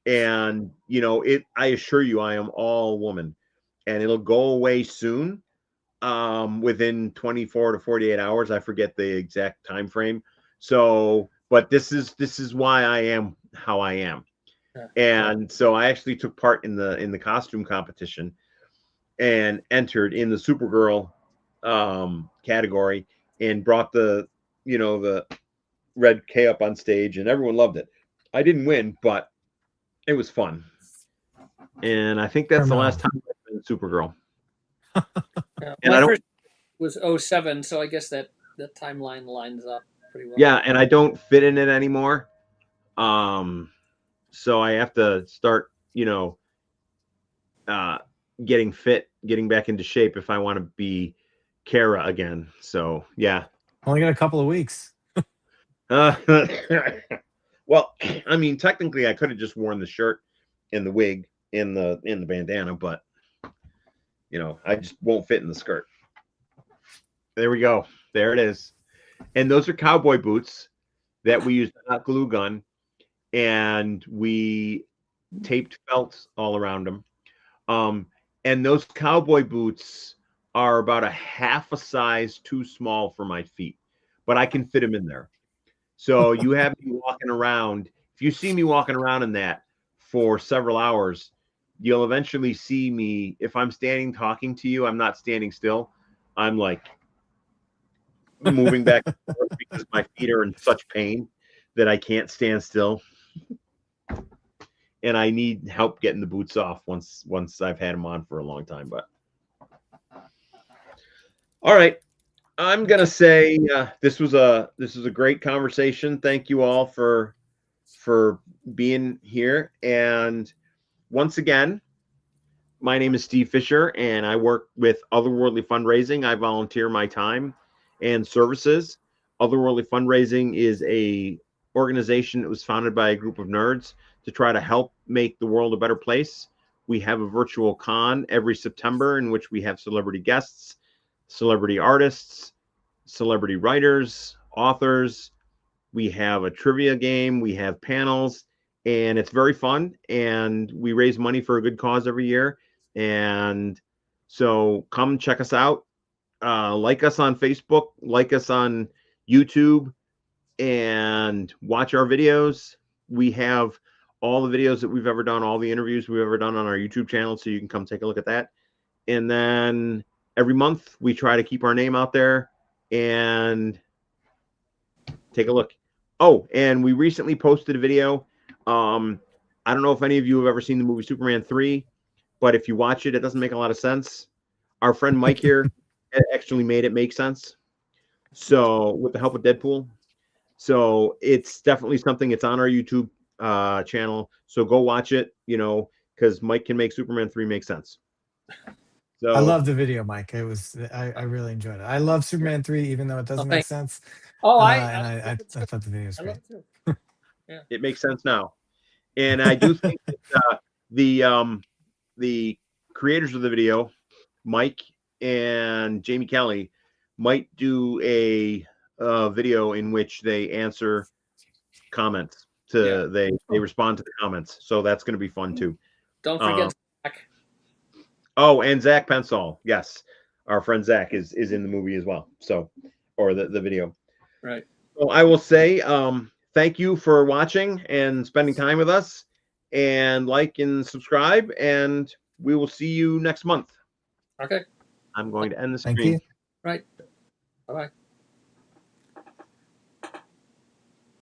And, you know, I assure you, I am all woman and it'll go away soon. Within 24 to 48 hours. I forget the exact time frame. So, but this is why I am how I am. And so I actually took part in the costume competition and entered in the Supergirl category and brought the red K up on stage and everyone loved it. I didn't win, but it was fun. And I think that's the last time I've been Supergirl. And my first was 07, so I guess that timeline lines up pretty well. Yeah, and I don't fit in it anymore. So I have to start, getting fit, getting back into shape if I want to be Kara again. So yeah. Only got a couple of weeks. Well, I mean, technically I could have just worn the shirt and the wig in the bandana, but I just won't fit in the skirt. There we go. There it is. And those are cowboy boots that we used a hot glue gun, and we taped felts all around them. And those cowboy boots are about a half a size too small for my feet, but I can fit them in there. So you have me walking around. If you see me walking around in that for several hours, you'll eventually see me. If I'm standing talking to you, I'm not standing still. I'm like moving back and forth because my feet are in such pain that I can't stand still. And I need help getting the boots off once I've had them on for a long time. But all right, I'm gonna say this was a great conversation. Thank you all for being here. And once again, my name is Steve Fisher, and I work with Otherworldly Fundraising. I volunteer my time and services. Otherworldly Fundraising is a organization that was founded by a group of nerds to try to help make the world a better place. We have a virtual con every September in which we have celebrity guests, celebrity artists, celebrity writers, authors. We have a trivia game, we have panels, and it's very fun. And we raise money for a good cause every year. And so come check us out. Like us on Facebook, like us on YouTube, and watch our videos. We have all the videos that we've ever done, all the interviews we've ever done on our YouTube channel, so you can come take a look at that. And then every month we try to keep our name out there and take a look. Oh, and we recently posted a video. I don't know if any of you have ever seen the movie Superman 3, but if you watch it, it doesn't make a lot of sense. Our friend Mike here actually made it make sense. So with the help of Deadpool. So it's definitely something. It's on our YouTube channel. So go watch it, because Mike can make Superman 3 make sense. So I love the video, Mike. It was I really enjoyed it. I love Superman 3, even though it doesn't make sense. Oh, I thought the video was great. Yeah. It makes sense now. And I do think that the creators of the video, Mike and Jamie Kelly, might do a video in which they answer comments they respond to the comments. So that's going to be fun too. Don't forget Zach. Oh, and Zach Pensall. Yes. Our friend Zach is in the movie as well. So, or the video. Right. So I will say, thank you for watching and spending time with us, and like and subscribe, and we will see you next month. Okay. I'm going to end the screen. Thank you. Right. Bye-bye.